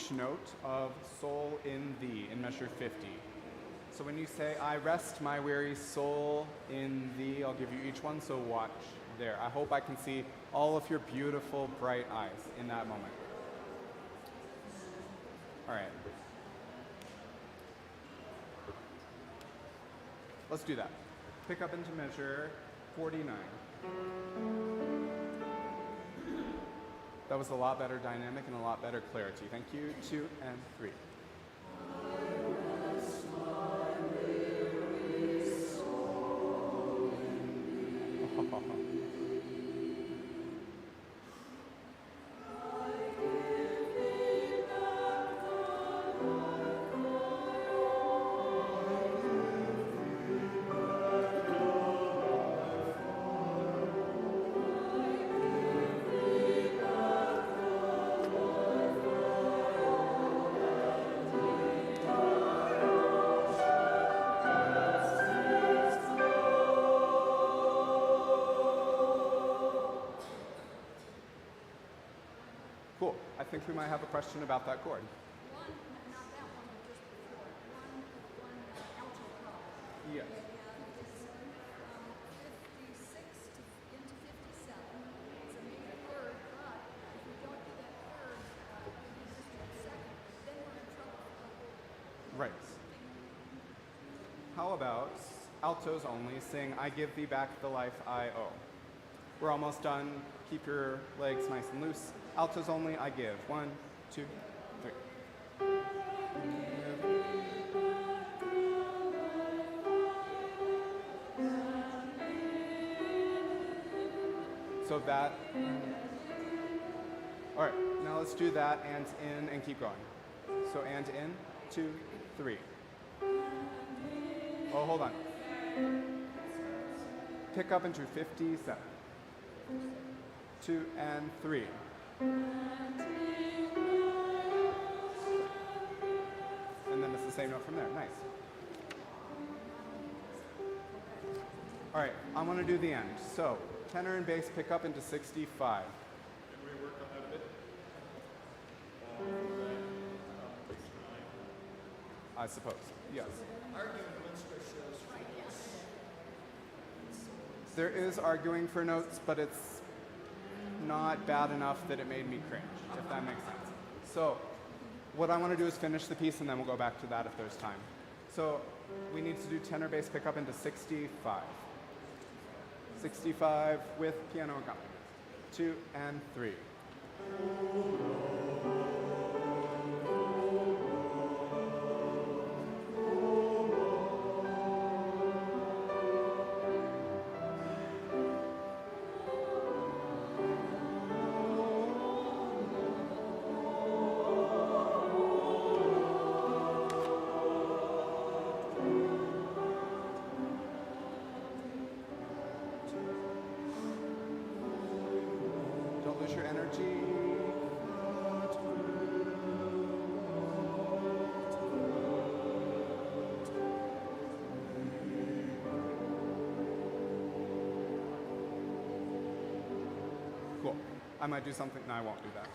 each note of soul in thee in measure 50. So when you say, I rest my weary soul in thee, I'll give you each one, so watch there. I hope I can see all of your beautiful, bright eyes in that moment. All right. Let's do that. Pick up into measure 49. That was a lot better dynamic and a lot better clarity. Thank you. 2 and 3. Cool. I think we might have a question about that chord. One, not that one, but just before. One alto chord. Yes. It's 56 into 57. It's a major third, but if we don't do that third, just a second, then we're in trouble. Right. How about altos only sing I give thee back the life I owe? We're almost done. Keep your legs nice and loose. Altos only, I give. 1, 2, 3. So that. All right, now let's do that and in and keep going. So and in, 2, 3. Oh, hold on. Pick up into 57. 2 and 3. And then it's the same note from there. Nice. All right, I want to do the end. So tenor and bass pick up into 65. Can we work on that a bit? I suppose. Yes. There is arguing for notes, but it's not bad enough that it made me cringe, if that makes sense. So what I want to do is finish the piece, and then we'll go back to that if there's time. So we need to do tenor bass pick up into 65. 65 with piano accompaniment. 2 and 3. Don't lose your energy. Cool. I might do something. No, I won't do that.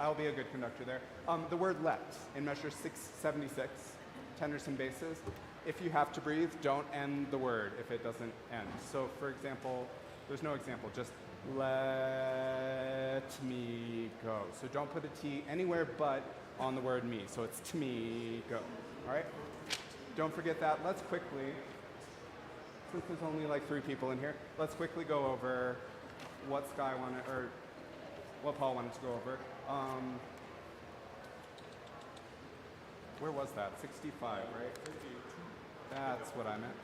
I'll be a good conductor there. The word let in measure 676, tenors and basses. If you have to breathe, don't end the word if it doesn't end. So, for example, there's no example. Just let me go. So don't put a T anywhere but on the word me. So it's to me go. All right? Don't forget that. Let's quickly, since there's only like 3 people in here, let's quickly go over what Sky wanted, or what Paul wanted to go over. Where was that? 65, right? That's what I meant.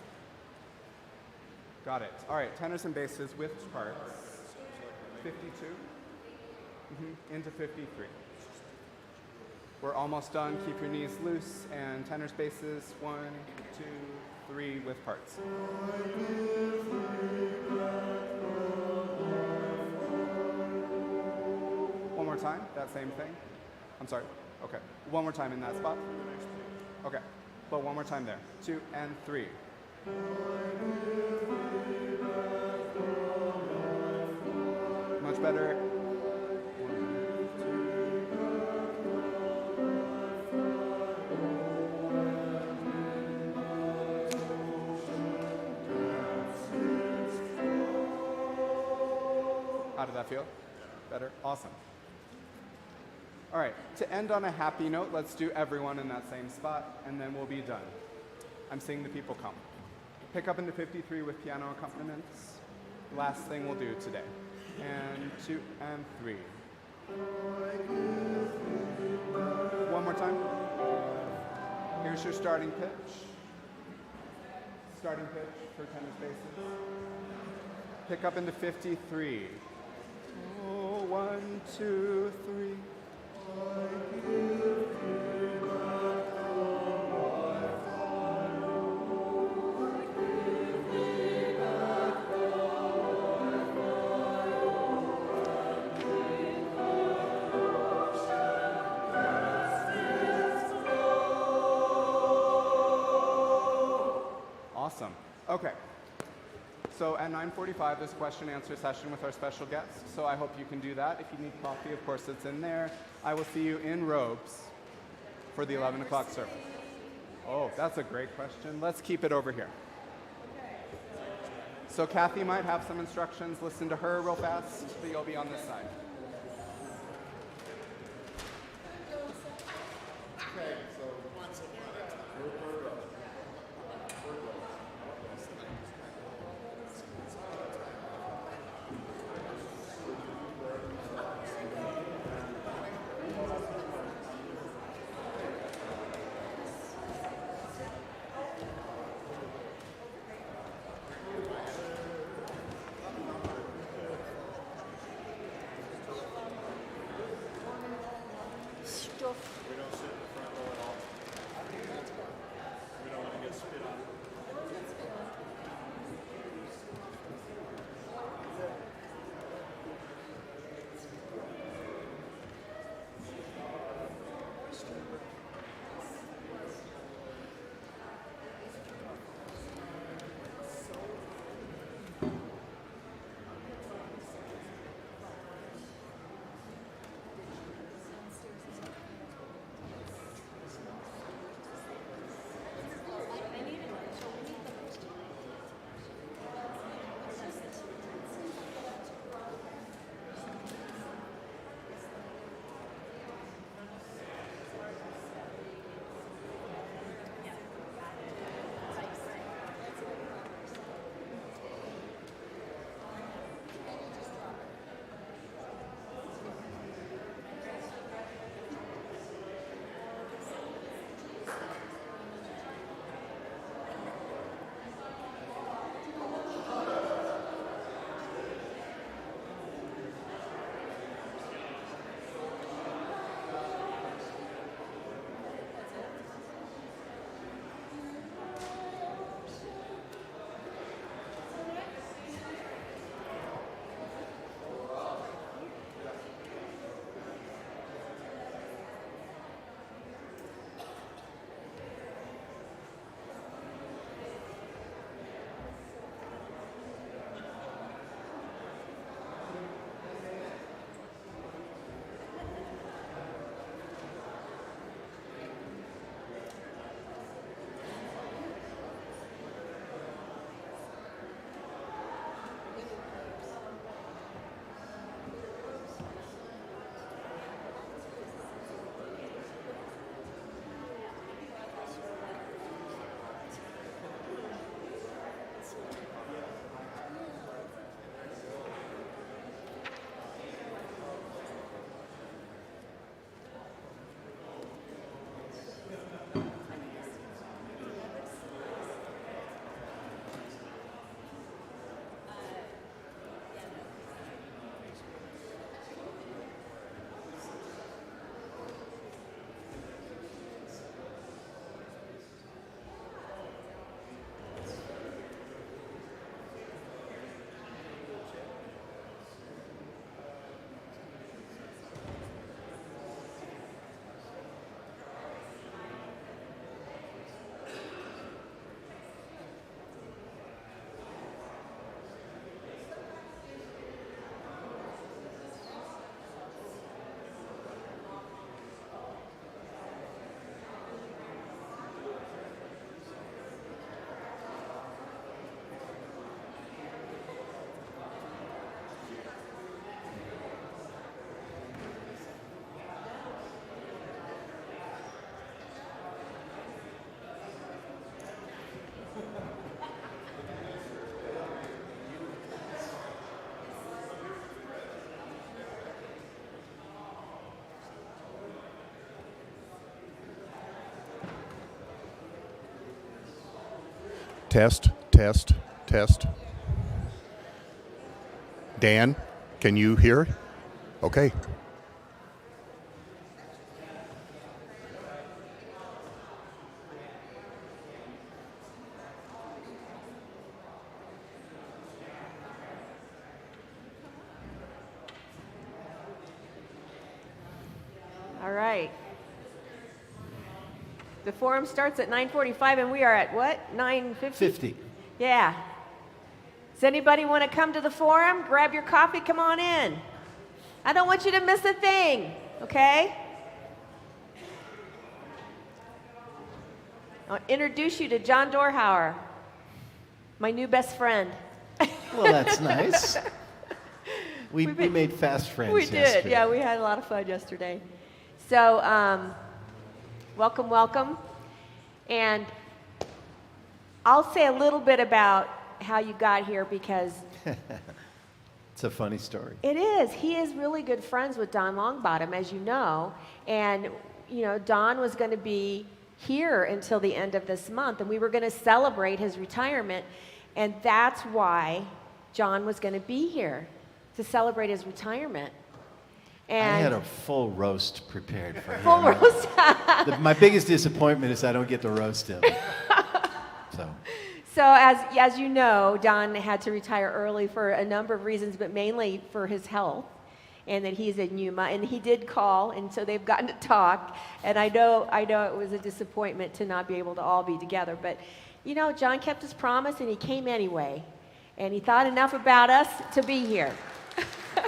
Got it. All right, tenors and basses with parts. 52 into 53. We're almost done. Keep your knees loose. And tenors, basses, 1, 2, 3 with parts. One more time, that same thing. I'm sorry. Okay. One more time in that spot. Okay. But one more time there. 2 and 3. Much better. 1, 2. How did that feel? Better? Awesome. All right, to end on a happy note, let's do everyone in that same spot, and then we'll be done. I'm seeing the people come. Pick up into 53 with piano accompaniments. Last thing we'll do today. And 2 and 3. One more time. Here's your starting pitch. Starting pitch for tenor spaces. Pick up into 53. Oh, 1, 2, 3. Awesome. Okay. So at 9:45, there's a question and answer session with our special guest. So I hope you can do that. If you need coffee, of course, it's in there. I will see you in robes for the 11 o'clock service. Oh, that's a great question. Let's keep it over here. So Kathy might have some instructions. Listen to her real fast, but you'll be on this side. Okay, so once upon a time. Test, test, test. Dan, can you hear? Okay. All right. The forum starts at 9:45 and we are at what? 9:50? 50. Yeah. Does anybody want to come to the forum? Grab your coffee, come on in. I don't want you to miss a thing, okay? I'll introduce you to John Dorhauer, my new best friend. Well, that's nice. We made fast friends We did, yesterday. yeah, we had a lot of fun yesterday. So, welcome, welcome. And I'll say a little bit about how you got here because It's a funny story. it is. He is really good friends with Don Longbottom, as you know. And, you know, Don was going to be here until the end of this month, and we were going to celebrate his retirement. And that's why John was going to be here, to celebrate his retirement. And I had a full roast prepared for him. full roast. My biggest disappointment is I don't get to roast him. So as you know, Don had to retire early for a number of reasons, but mainly for his health, and that he's in Yuma. And he did call, and so they've gotten to talk. And I know it was a disappointment to not be able to all be together. But, you know, John kept his promise, and he came anyway. And he thought enough about us to be here.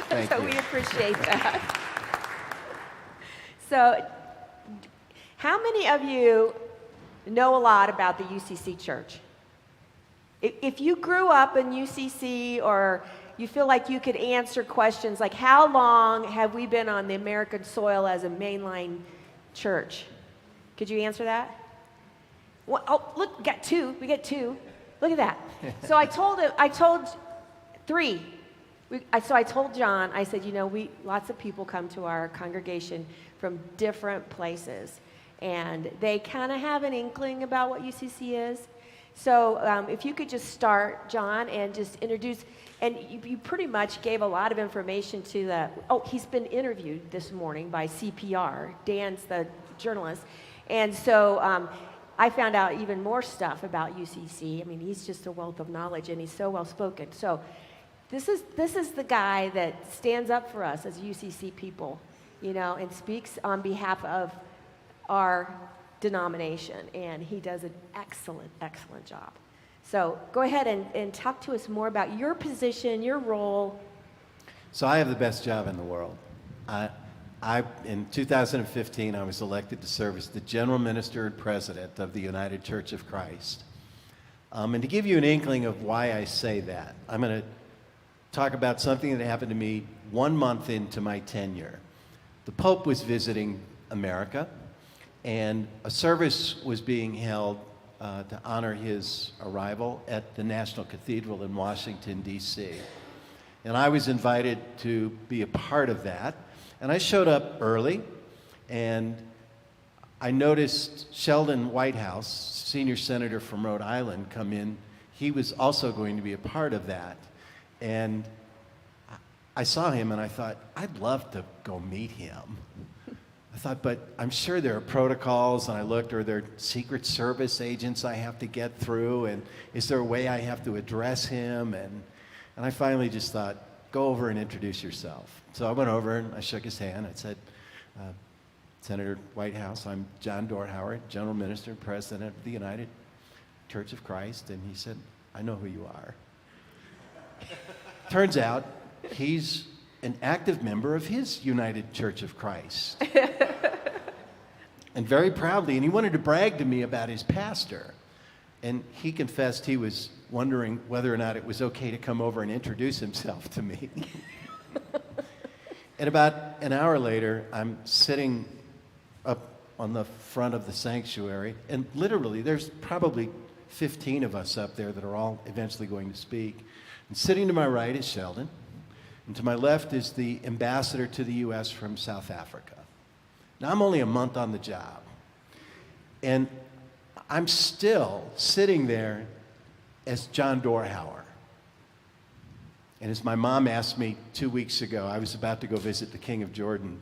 Thank So you. we appreciate that. So how many of you know a lot about the UCC Church? If you grew up in UCC or you feel like you could answer questions like, how long have we been on the American soil as a mainline church? Could you answer that? Well, oh, look, we got two. We get two. Look at that. So I told three. So I told John, I said, you know, lots of people come to our congregation from different places, and they kind of have an inkling about what UCC is. So if you could just start, John, and just introduce, and you pretty much gave a lot of information to he's been interviewed this morning by CPR, Dan's the journalist, and so I found out even more stuff about UCC. I mean, he's just a wealth of knowledge, and he's so well spoken. So this is the guy that stands up for us as UCC people, you know, and speaks on behalf of our denomination, and he does an excellent, excellent job. So go ahead and talk to us more about your position, your role. So I have the best job in the world. In 2015, I was elected to serve as the General Minister and President of the United Church of Christ. And to give you an inkling of why I say that, I'm going to talk about something that happened to me 1 month into my tenure. The Pope was visiting America, and a service was being held to honor his arrival at the National Cathedral in Washington, D.C. And I was invited to be a part of that. And I showed up early, and I noticed Sheldon Whitehouse, senior senator from Rhode Island, come in. He was also going to be a part of that. And I saw him, and I thought, I'd love to go meet him. I thought, but I'm sure there are protocols, and I looked, are there Secret Service agents I have to get through, and is there a way I have to address him? And I finally just thought, go over and introduce yourself. So I went over and I shook his hand. I said, Senator Whitehouse, I'm John Dorhauer, General Minister and President of the United Church of Christ. And he said, I know who you are. Turns out he's an active member of his United Church of Christ. And very proudly, and he wanted to brag to me about his pastor. And he confessed he was wondering whether or not it was okay to come over and introduce himself to me. And about an hour later, I'm sitting up on the front of the sanctuary, and literally there's probably 15 of us up there that are all eventually going to speak. And sitting to my right is Sheldon, and to my left is the ambassador to the U.S. from South Africa. Now, I'm only a month on the job, and I'm still sitting there as John Dorhauer. And as my mom asked me 2 weeks ago, I was about to go visit the King of Jordan.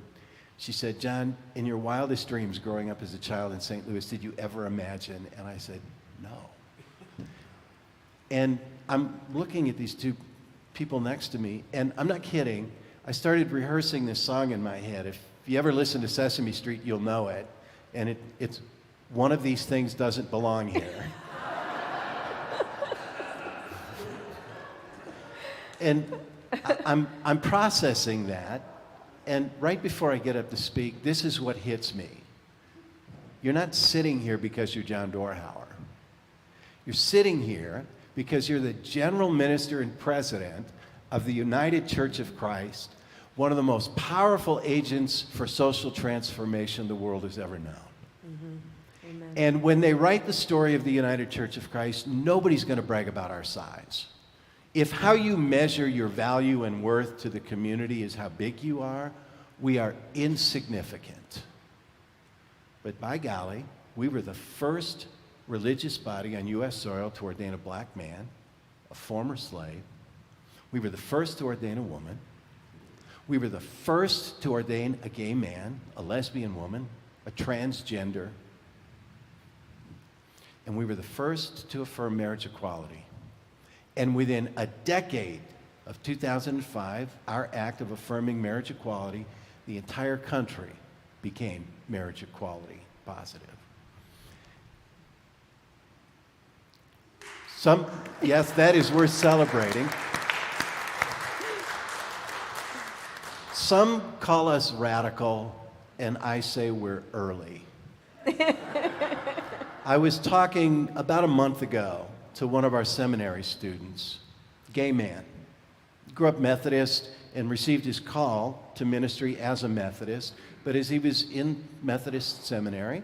She said, John, in your wildest dreams growing up as a child in St. Louis, did you ever imagine? And I said, no. And I'm looking at these two people next to me, and I'm not kidding. I started rehearsing this song in my head. If you ever listen to Sesame Street, you'll know it. And it's one of these things doesn't belong here. And I'm processing that, and right before I get up to speak, this is what hits me. You're not sitting here because you're John Dorhauer. You're sitting here because you're the general minister and president of the United Church of Christ, one of the most powerful agents for social transformation the world has ever known. Amen. And when they write the story of the United Church of Christ, nobody's going to brag about our size. If how you measure your value and worth to the community is how big you are, we are insignificant. But by golly, we were the first religious body on U.S. soil to ordain a black man, a former slave. We were the first to ordain a woman. We were the first to ordain a gay man, a lesbian woman, a transgender. And we were the first to affirm marriage equality. And within a decade of 2005, our act of affirming marriage equality, the entire country became marriage equality positive. Yes, that is worth celebrating. Some call us radical, and I say we're early. I was talking about a month ago to one of our seminary students, gay man, grew up Methodist and received his call to ministry as a Methodist, but as he was in Methodist seminary,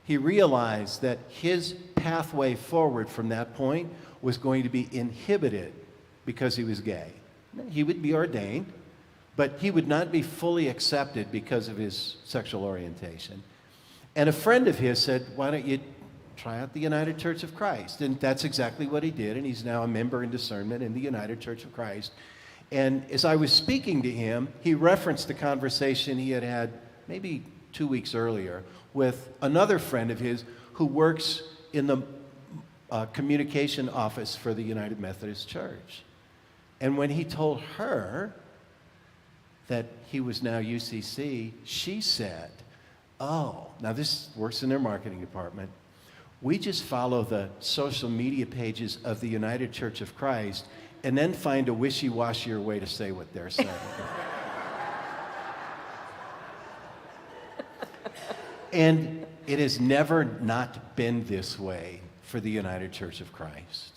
he realized that his pathway forward from that point was going to be inhibited because he was gay. He would be ordained, but he would not be fully accepted because of his sexual orientation. And a friend of his said, why don't you try out the United Church of Christ? And that's exactly what he did, and he's now a member in discernment in the United Church of Christ. And as I was speaking to him, he referenced the conversation he had had maybe 2 weeks earlier with another friend of his who works in the communication office for the United Methodist Church. And when he told her that he was now UCC, she said, oh, now this works in their marketing department. We just follow the social media pages of the United Church of Christ and then find a wishy-washier way to say what they're saying. And it has never not been this way for the United Church of Christ.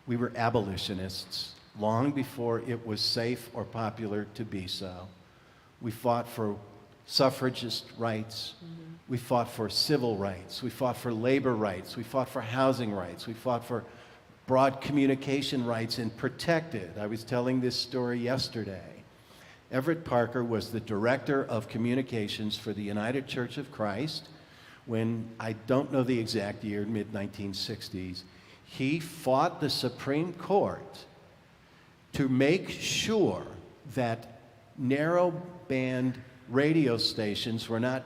We were abolitionists long before it was safe or popular to be so. We fought for suffragist rights. We fought for civil rights. We fought for labor rights. We fought for housing rights. We fought for broad communication rights and protected. I was telling this story yesterday. Everett Parker was the director of communications for the United Church of Christ when, I don't know the exact year, mid-1960s, he fought the Supreme Court to make sure that narrow band radio stations were not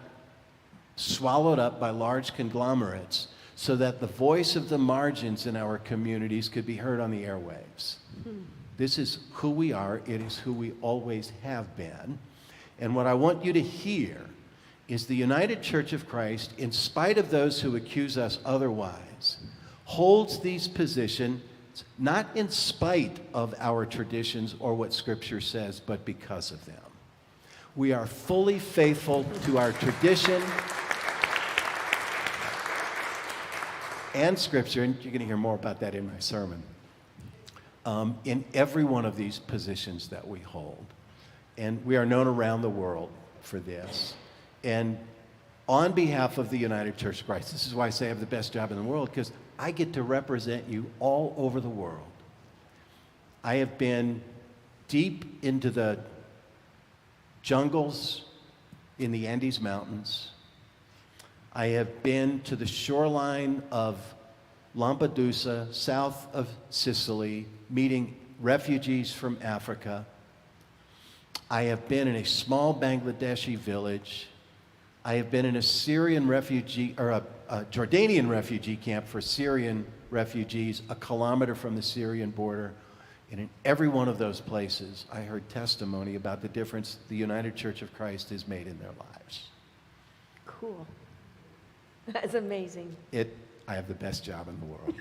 swallowed up by large conglomerates so that the voice of the margins in our communities could be heard on the airwaves. This is who we are. It is who we always have been. And what I want you to hear is the United Church of Christ, in spite of those who accuse us otherwise, holds these positions not in spite of our traditions or what Scripture says, but because of them. We are fully faithful to our tradition and Scripture, and you're going to hear more about that in my sermon, in every one of these positions that we hold. And we are known around the world for this. And on behalf of the United Church of Christ, this is why I say I have the best job in the world, because I get to represent you all over the world. I have been deep into the jungles in the Andes Mountains. I have been to the shoreline of Lampedusa, south of Sicily, meeting refugees from Africa. I have been in a small Bangladeshi village. I have been in a Syrian refugee, or a Jordanian refugee camp for Syrian refugees, a kilometer from the Syrian border. And in every one of those places, I heard testimony about the difference the United Church of Christ has made in their lives. Cool. That's amazing. I have the best job in the world.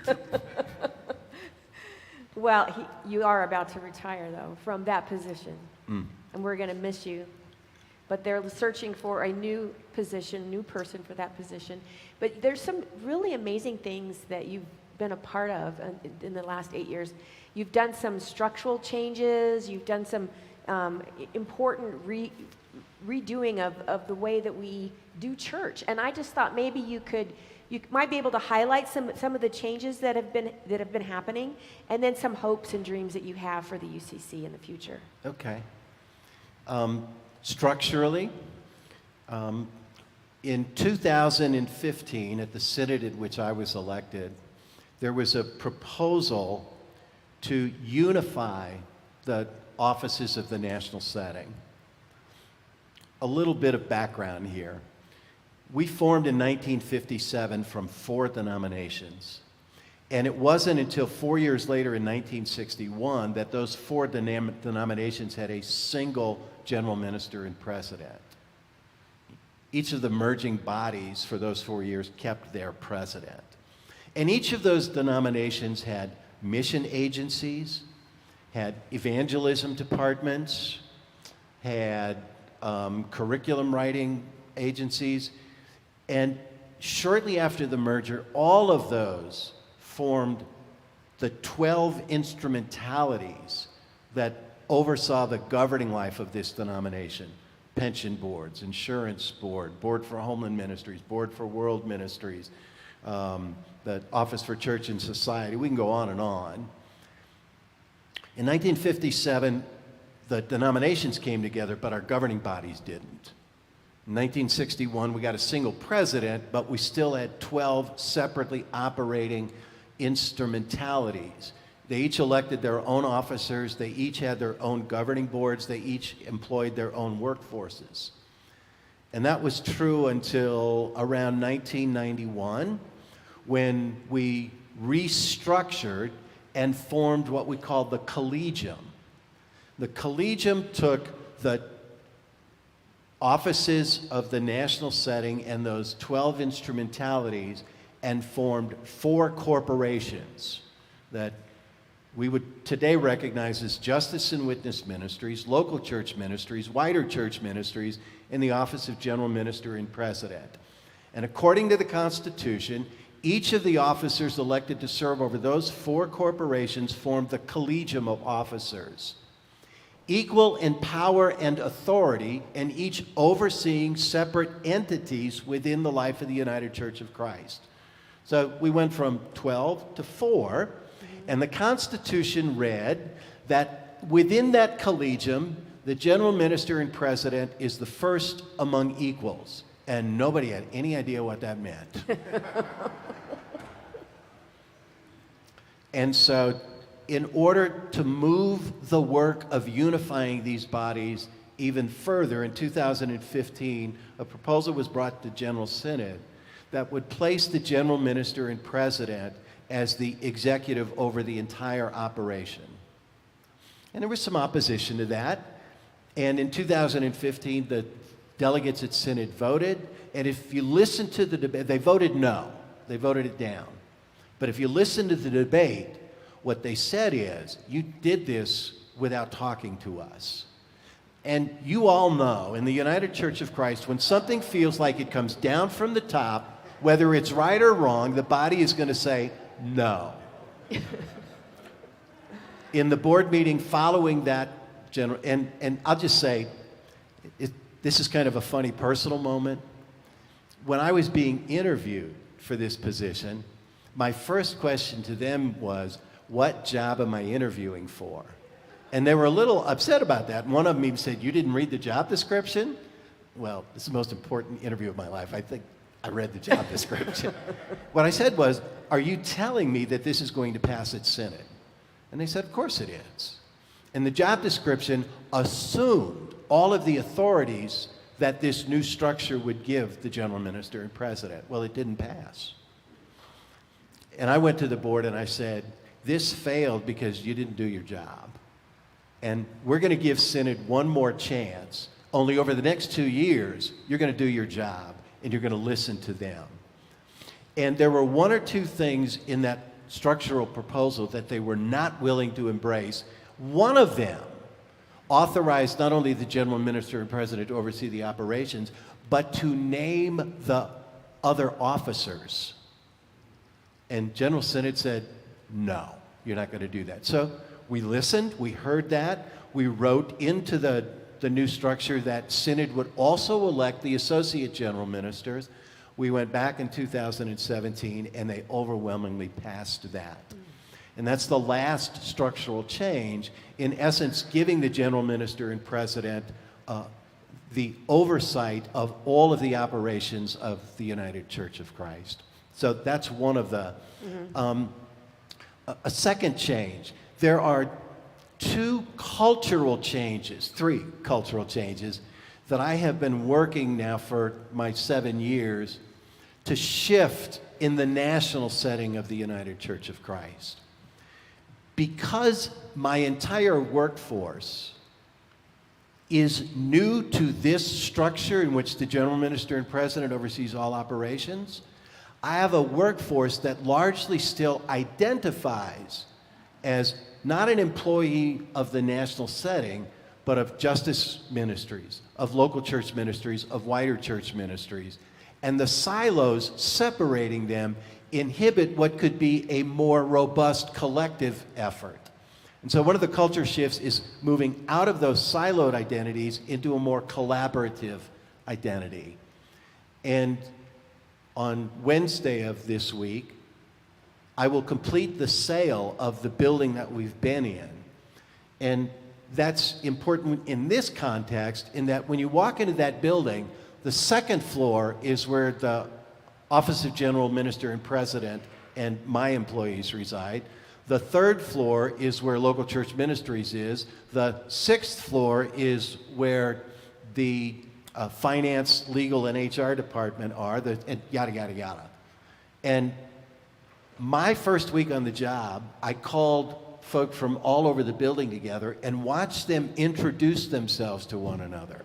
Well, you are about to retire, though, from that position. And we're going to miss you. But they're searching for a new position, new person for that position. But there's some really amazing things that you've been a part of in the last 8 years. You've done some structural changes. You've done some important redoing of the way that we do church. And I just thought maybe you might be able to highlight some of the changes that have been happening, and then some hopes and dreams that you have for the UCC in the future. Okay. Structurally, in 2015, at the synod at which I was elected, there was a proposal to unify the offices of the national setting. A little bit of background here. We formed in 1957 from 4 denominations. And it wasn't until 4 years later in 1961 that those 4 denominations had a single general minister and president. Each of the merging bodies for those 4 years kept their president. And each of those denominations had mission agencies, had evangelism departments, had curriculum writing agencies, and shortly after the merger, all of those formed the 12 instrumentalities that oversaw the governing life of this denomination. Pension boards, insurance board, board for homeland ministries, board for world ministries, the Office for Church and Society. We can go on and on. In 1957, the denominations came together, but our governing bodies didn't. In 1961, we got a single president, but we still had 12 separately operating instrumentalities. They each elected their own officers. They each had their own governing boards. They each employed their own workforces. And that was true until around 1991, when we restructured and formed what we called the Collegium. The Collegium took the offices of the national setting and those 12 instrumentalities and formed 4 corporations that we would today recognize as Justice and Witness Ministries, local church ministries, wider church ministries, and the office of General Minister and President. And according to the Constitution, each of the officers elected to serve over those 4 corporations formed the Collegium of Officers, equal in power and authority, and each overseeing separate entities within the life of the United Church of Christ. So we went from 12 to 4, and the Constitution read that within that collegium, the general minister and president is the first among equals. And nobody had any idea what that meant. And so, in order to move the work of unifying these bodies even further, in 2015, a proposal was brought to General Synod that would place the general minister and president as the executive over the entire operation. And there was some opposition to that. And in 2015, the delegates at Synod voted. And if you listen to the debate, they voted no. They voted it down. But if you listen to the debate, what they said is, you did this without talking to us. And you all know, in the United Church of Christ, when something feels like it comes down from the top, whether it's right or wrong, the body is going to say no. In the board meeting following that general, and I'll just say, this is kind of a funny personal moment. When I was being interviewed for this position, my first question to them was, what job am I interviewing for? And they were a little upset about that. And one of them even said, you didn't read the job description? Well, it's the most important interview of my life. I think I read the job description. What I said was, are you telling me that this is going to pass at Synod? And they said, of course it is. And the job description assumed all of the authorities that this new structure would give the general minister and president. Well, it didn't pass. And I went to the board and I said, this failed because you didn't do your job. And we're going to give Synod one more chance. Only over the next 2 years, you're going to do your job and you're going to listen to them. And there were one or two things in that structural proposal that they were not willing to embrace. One of them authorized not only the general minister and president to oversee the operations, but to name the other officers. And General Synod said, no, you're not going to do that. So we listened, we heard that, we wrote into the new structure that Synod would also elect the associate general ministers. We went back in 2017 and they overwhelmingly passed that. And that's the last structural change, in essence giving the general minister and president the oversight of all of the operations of the United Church of Christ. So that's one of the, a second change. There are three cultural changes that I have been working now for my 7 years to shift in the national setting of the United Church of Christ. Because my entire workforce is new to this structure in which the general minister and president oversees all operations, I have a workforce that largely still identifies as not an employee of the national setting, but of justice ministries, of local church ministries, of wider church ministries. And the silos separating them inhibit what could be a more robust collective effort. And so one of the culture shifts is moving out of those siloed identities into a more collaborative identity. And on Wednesday of this week, I will complete the sale of the building that we've been in. And that's important in this context, in that when you walk into that building, the second floor is where the Office of General Minister and President and my employees reside. The third floor is where local church ministries is. The sixth floor is where the finance, legal, and HR department are, and yada, yada, yada. And my first week on the job, I called folk from all over the building together and watched them introduce themselves to one another.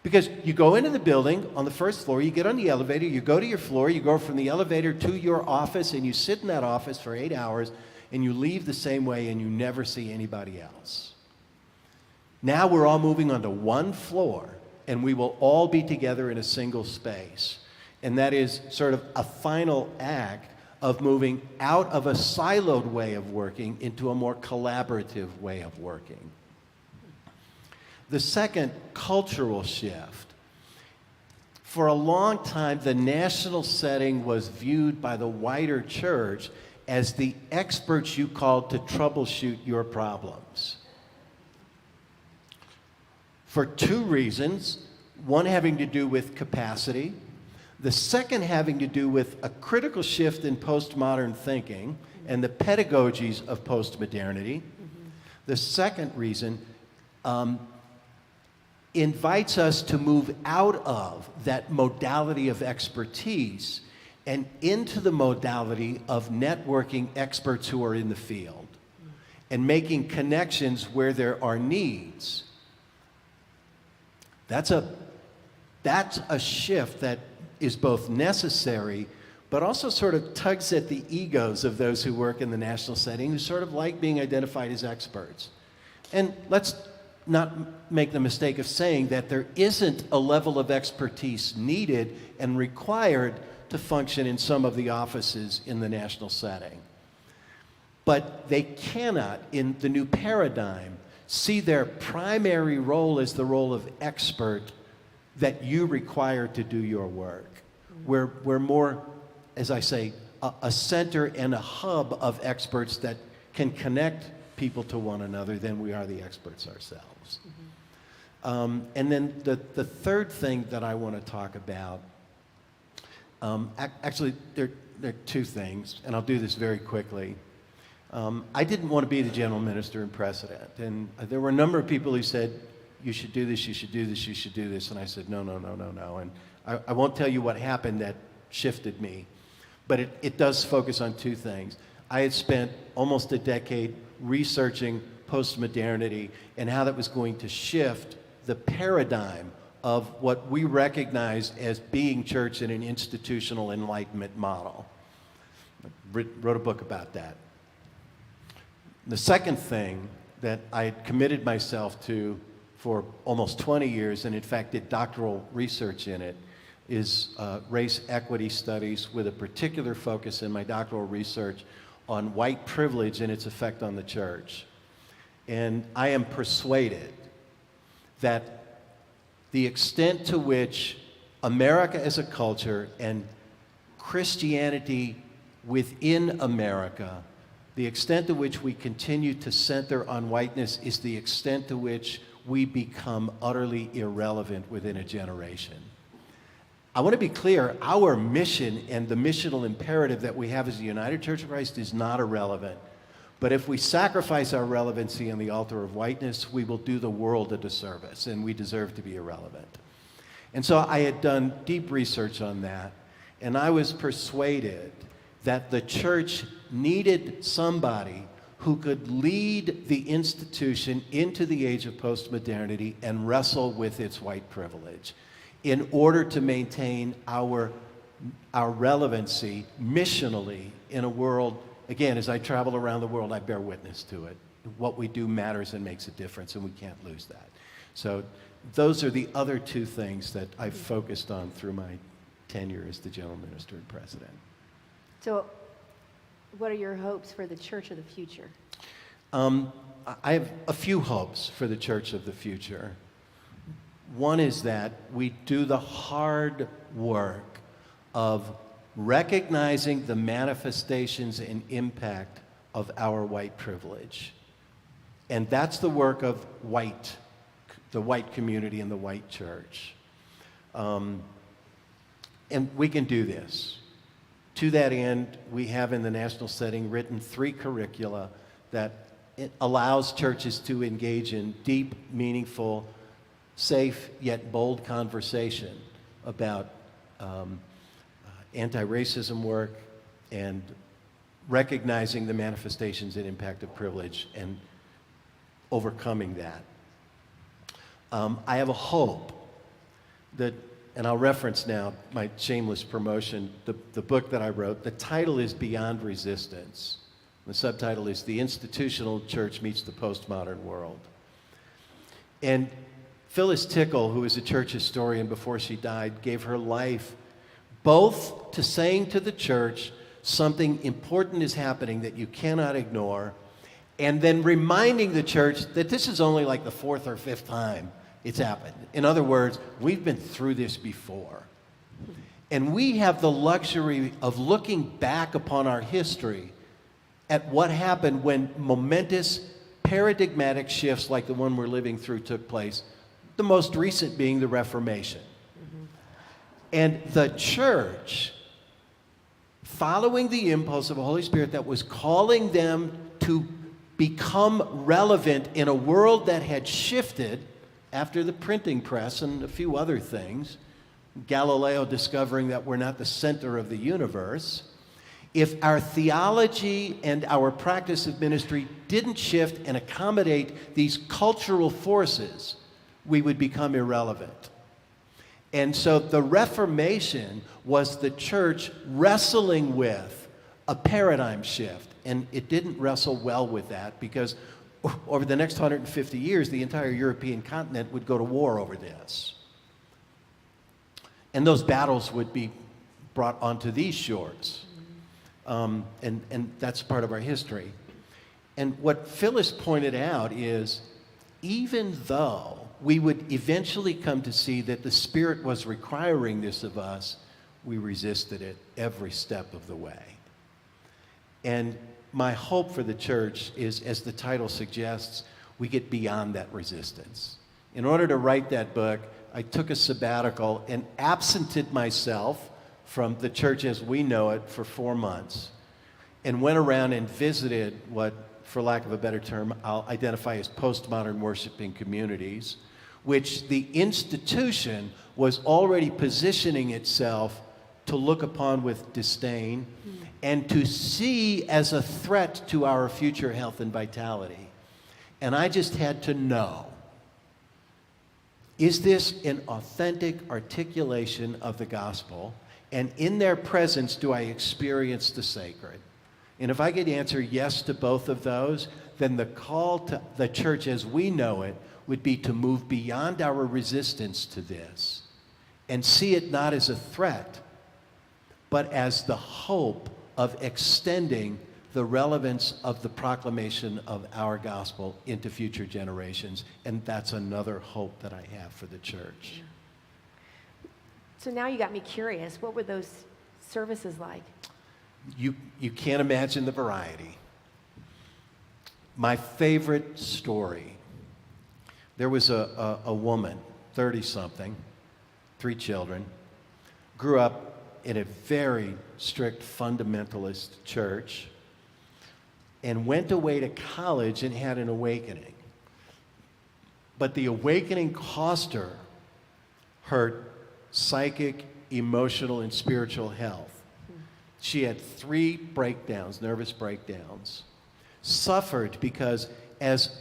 Because you go into the building on the first floor, you get on the elevator, you go to your floor, you go from the elevator to your office, and you sit in that office for 8 hours, and you leave the same way, and you never see anybody else. Now we're all moving onto one floor, and we will all be together in a single space. And that is sort of a final act of moving out of a siloed way of working into a more collaborative way of working. The second cultural shift. For a long time, the national setting was viewed by the wider church as the experts you called to troubleshoot your problems. For two reasons, one having to do with capacity, the second having to do with a critical shift in postmodern thinking and the pedagogies of postmodernity. The second reason invites us to move out of that modality of expertise and into the modality of networking experts who are in the field and making connections where there are needs. That's a shift that is both necessary, but also sort of tugs at the egos of those who work in the national setting, who sort of like being identified as experts. And let's not make the mistake of saying that there isn't a level of expertise needed and required to function in some of the offices in the national setting. But they cannot, in the new paradigm, see their primary role as the role of expert that you require to do your work. We're more, as I say, a center and a hub of experts that can connect people to one another than we are the experts ourselves. And then the third thing that I want to talk about Actually, there are two things, and I'll do this very quickly. I didn't want to be the general minister and president, and there were a number of people who said, you should do this, you should do this, you should do this, and I said, no, no, no, no, no, and I won't tell you what happened that shifted me, but it does focus on two things. I had spent almost a decade researching postmodernity and how that was going to shift the paradigm of what we recognized as being church in an institutional enlightenment model. I wrote a book about that. The second thing that I had committed myself to for almost 20 years, and in fact did doctoral research in it, is race equity studies with a particular focus in my doctoral research on white privilege and its effect on the church. And I am persuaded that the extent to which America as a culture and Christianity within America, the extent to which we continue to center on whiteness is the extent to which we become utterly irrelevant within a generation. I want to be clear, our mission and the missional imperative that we have as the United Church of Christ is not irrelevant. But if we sacrifice our relevancy on the altar of whiteness, we will do the world a disservice, and we deserve to be irrelevant. And so I had done deep research on that, and I was persuaded that the church needed somebody who could lead the institution into the age of postmodernity and wrestle with its white privilege in order to maintain our relevancy missionally in a world. Again, as I travel around the world, I bear witness to it. What we do matters and makes a difference, and we can't lose that. So those are the other two things that I've focused on through my tenure as the general minister and president. So what are your hopes for the church of the future? I have a few hopes for the church of the future. One is that we do the hard work of recognizing the manifestations and impact of our white privilege. And that's the work of the white community and the white church. And we can do this. To that end, we have in the national setting written 3 curricula that it allows churches to engage in deep, meaningful, safe, yet bold conversation about anti-racism work and recognizing the manifestations and impact of privilege and overcoming that. I have a hope that, and I'll reference now my shameless promotion, the book that I wrote. The title is Beyond Resistance. The subtitle is The Institutional Church Meets the Postmodern World. And Phyllis Tickle, who is a church historian before she died, gave her life both to saying to the church something important is happening that you cannot ignore, and then reminding the church that this is only like the 4th or 5th time it's happened. In other words, we've been through this before. And we have the luxury of looking back upon our history at what happened when momentous paradigmatic shifts like the one we're living through took place, the most recent being the Reformation. And the church, following the impulse of the Holy Spirit that was calling them to become relevant in a world that had shifted after the printing press and a few other things, Galileo discovering that we're not the center of the universe, if our theology and our practice of ministry didn't shift and accommodate these cultural forces, we would become irrelevant. And so the Reformation was the church wrestling with a paradigm shift. And it didn't wrestle well with that because over the next 150 years, the entire European continent would go to war over this. And those battles would be brought onto these shores. And that's part of our history. And what Phyllis pointed out is, even though we would eventually come to see that the Spirit was requiring this of us, we resisted it every step of the way. And my hope for the church is, as the title suggests, we get beyond that resistance. In order to write that book, I took a sabbatical and absented myself from the church as we know it for 4 months and went around and visited what, for lack of a better term, I'll identify as postmodern worshiping communities, which the institution was already positioning itself to look upon with disdain and to see as a threat to our future health and vitality. And I just had to know, is this an authentic articulation of the gospel? And in their presence, do I experience the sacred? And if I could answer yes to both of those, then the call to the church as we know it would be to move beyond our resistance to this and see it not as a threat, but as the hope of extending the relevance of the proclamation of our gospel into future generations. And that's another hope that I have for the church. So now you got me curious. What were those services like? You can't imagine the variety. My favorite story, there was a woman, 30-something, 3 children, grew up in a very strict fundamentalist church, and went away to college and had an awakening. But the awakening cost her her psychic, emotional, and spiritual health. She had 3 breakdowns, nervous breakdowns, suffered because as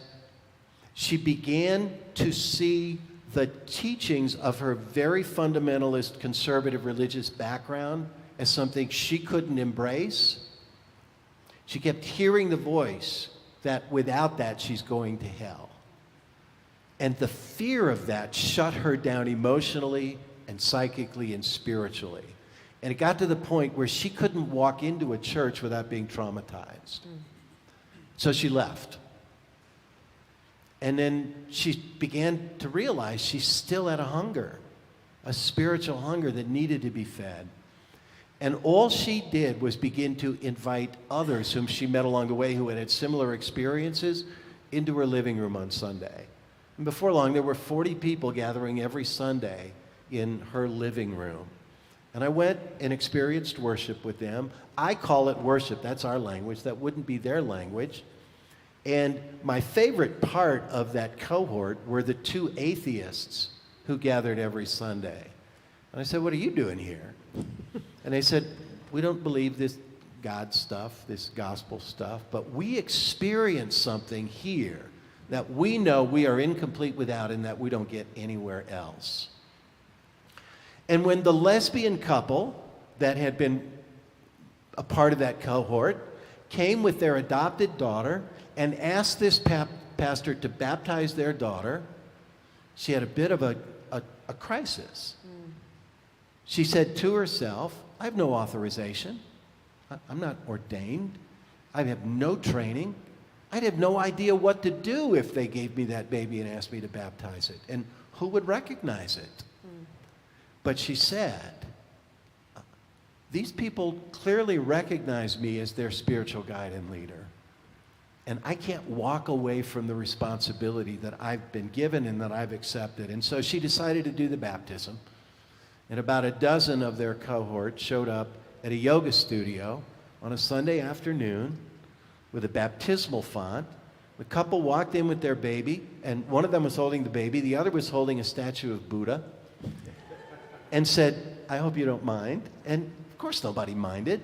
she began to see the teachings of her very fundamentalist, conservative religious background as something she couldn't embrace, she kept hearing the voice that without that she's going to hell. And the fear of that shut her down emotionally and psychically and spiritually. And it got to the point where she couldn't walk into a church without being traumatized. So she left. And then she began to realize she still had a hunger, a spiritual hunger that needed to be fed. And all she did was begin to invite others whom she met along the way who had similar experiences into her living room on Sunday. And before long, there were 40 people gathering every Sunday in her living room. And I went and experienced worship with them. I call it worship. That's our language. That wouldn't be their language. And my favorite part of that cohort were the 2 atheists who gathered every Sunday. And I said, "What are you doing here?" And they said, "We don't believe this God stuff, this gospel stuff, but we experience something here that we know we are incomplete without and that we don't get anywhere else." And when the lesbian couple that had been a part of that cohort came with their adopted daughter and asked this pastor to baptize their daughter, she had a bit of a crisis. She said to herself, "I have no authorization. I'm not ordained. I have no training. I'd have no idea what to do if they gave me that baby and asked me to baptize it. And who would recognize it?" But she said, "These people clearly recognize me as their spiritual guide and leader. And I can't walk away from the responsibility that I've been given and that I've accepted." And so she decided to do the baptism. And about a dozen of their cohort showed up at a yoga studio on a Sunday afternoon with a baptismal font. The couple walked in with their baby, and one of them was holding the baby, the other was holding a statue of Buddha, and said, "I hope you don't mind." And of course nobody minded.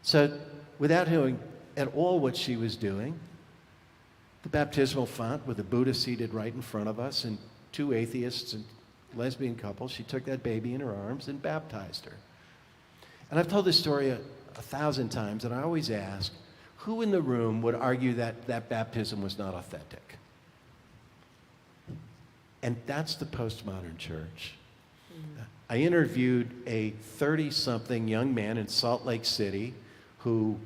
So without knowing at all what she was doing, the baptismal font with the Buddha seated right in front of us and 2 atheists and lesbian couple, she took that baby in her arms and baptized her. And I've told this story a 1,000 times, and I always ask, who in the room would argue that that baptism was not authentic? And that's the postmodern church. I interviewed a 30-something young man in Salt Lake City who,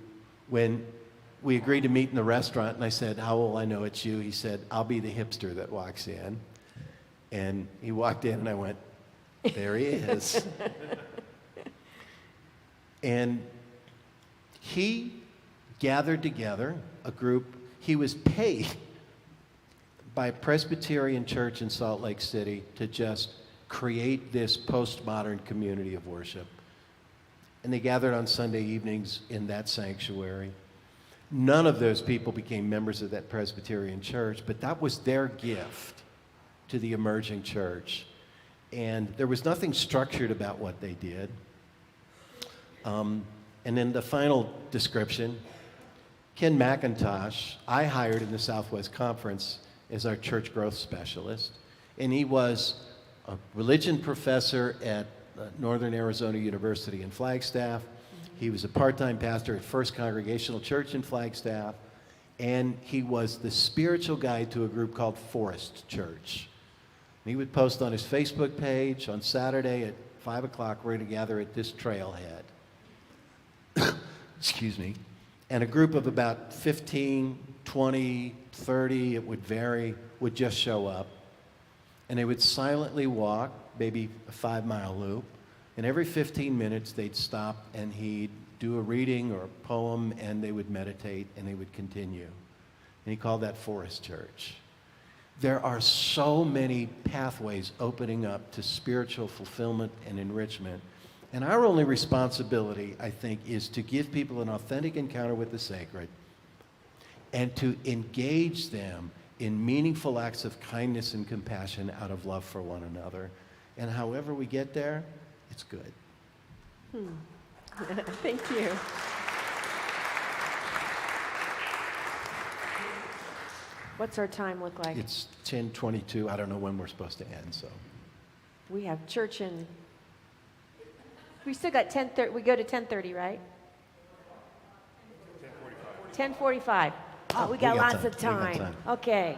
when we agreed to meet in the restaurant, and I said, "How will I know it's you?" He said, "I'll be the hipster that walks in." And he walked in, and I went, "There he is." And he gathered together a group. He was paid by a Presbyterian church in Salt Lake City to just create this postmodern community of worship. and they gathered on Sunday evenings in that sanctuary. None of those people became members of that Presbyterian church, but that was their gift to the emerging church. And there was nothing structured about what they did. And then the final description, Ken Mcintosh, I hired in the Southwest Conference as our church growth specialist. And he was a religion professor at Northern Arizona University in Flagstaff. He was a part-time pastor at First Congregational Church in Flagstaff. And he was the spiritual guide to a group called Forest Church. And he would post on his Facebook page on Saturday at 5 o'clock, we're going to gather at this trailhead. Excuse me. And a group of about 15, 20, 30, it would vary, would just show up. And they would silently walk, maybe a 5-mile loop. And every 15 minutes, they'd stop and he'd do a reading or a poem, and they would meditate, and they would continue. And he called that Forest Church. There are so many pathways opening up to spiritual fulfillment and enrichment. And our only responsibility, I think, is to give people an authentic encounter with the sacred and to engage them in meaningful acts of kindness and compassion out of love for one another. And however we get there, it's good. Thank you. What's our time look like? It's 10:22. I don't know when we're supposed to end, so. We have church in, we still got 10:30, we go to 10:30, right? 10:45. Oh, we got lots of time. We got time. Okay.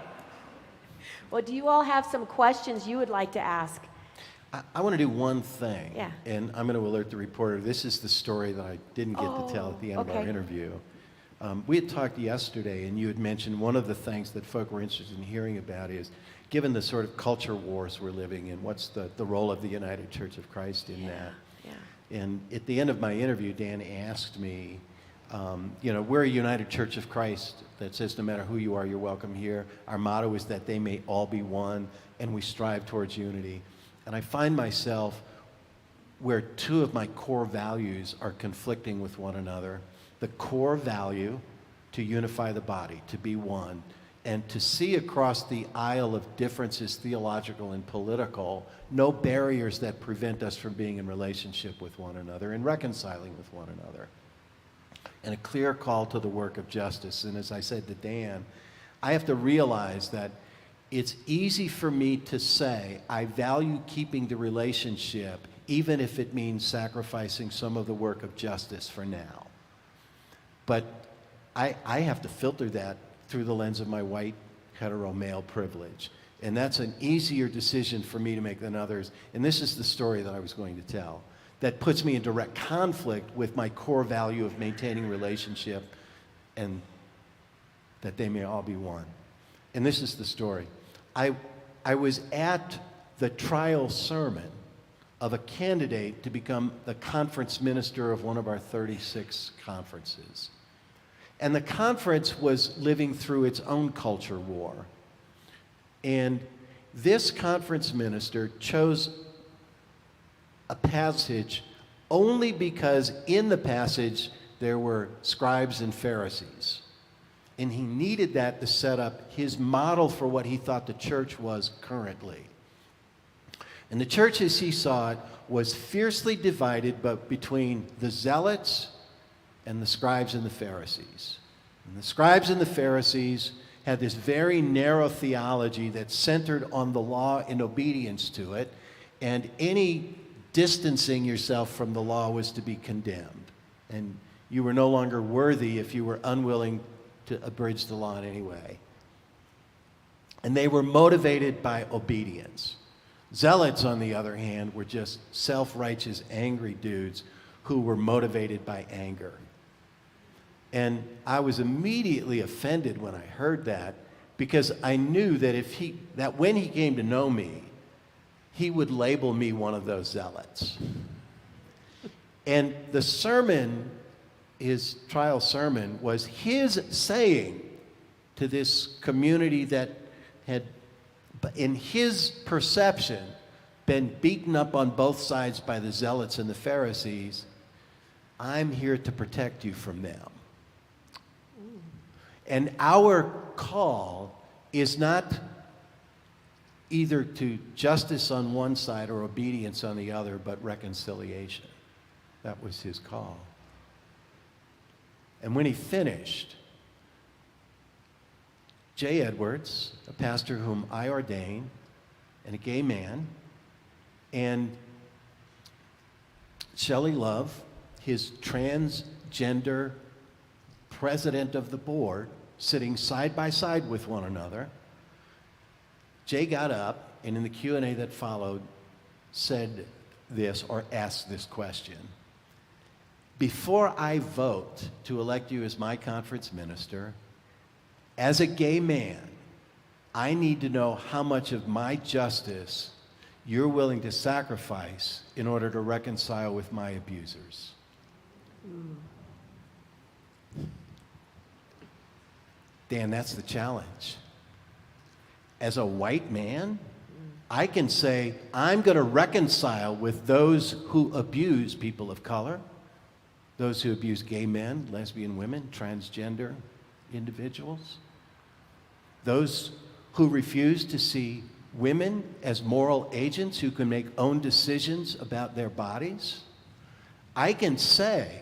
Well, do you all have some questions you would like to ask? I want to do one thing. Yeah. And I'm going to alert the reporter. This is the story that I didn't get to tell at the end of our okay. interview. We had talked yesterday, and you had mentioned one of the things that folk were interested in hearing about is, given the sort of culture wars we're living in, what's the role of the United Church of Christ in that? Yeah. And at the end of my interview, Dan asked me, we're a United Church of Christ that says no matter who you are, you're welcome here. Our motto is that they may all be one, and we strive towards unity. And I find myself where two of my core values are conflicting with one another. The core value to unify the body, to be one, and to see across the aisle of differences, theological and political, no barriers that prevent us from being in relationship with one another and reconciling with one another. And a clear call to the work of justice. And as I said to Dan, I have to realize that it's easy for me to say I value keeping the relationship even if it means sacrificing some of the work of justice for now. But I have to filter that through the lens of my white, hetero male privilege. And that's an easier decision for me to make than others. And this is the story that I was going to tell that puts me in direct conflict with my core value of maintaining relationship and that they may all be one. And this is the story. I was at the trial sermon of a candidate to become the conference minister of one of our 36 conferences. And the conference was living through its own culture war. And this conference minister chose a passage only because in the passage there were scribes and Pharisees. And he needed that to set up his model for what he thought the church was currently. And the church as he saw it was fiercely divided but between the zealots and the scribes and the Pharisees. And the scribes and the Pharisees had this very narrow theology that centered on the law and obedience to it, and any distancing yourself from the law was to be condemned. And you were no longer worthy if you were unwilling to abridge the law in any way. And they were motivated by obedience. Zealots, on the other hand, were just self-righteous, angry dudes who were motivated by anger. And I was immediately offended when I heard that, because I knew that when he came to know me, he would label me one of those zealots. And the sermon, his trial sermon, was his saying to this community that had, in his perception, been beaten up on both sides by the zealots and the Pharisees. I'm here to protect you from them. And our call is not either to justice on one side or obedience on the other, but reconciliation. That was his call. And when he finished, Jay Edwards, a pastor whom I ordained, and a gay man, and Shelley Love, his transgender president of the board, sitting side by side with one another, Jay got up and in the Q&A that followed said this, or asked this question: before I vote to elect you as my conference minister, as a gay man, I need to know how much of my justice you're willing to sacrifice in order to reconcile with my abusers. Dan, that's the challenge. As a white man, I can say, I'm going to reconcile with those who abuse people of color, those who abuse gay men, lesbian women, transgender individuals, those who refuse to see women as moral agents who can make own decisions about their bodies. I can say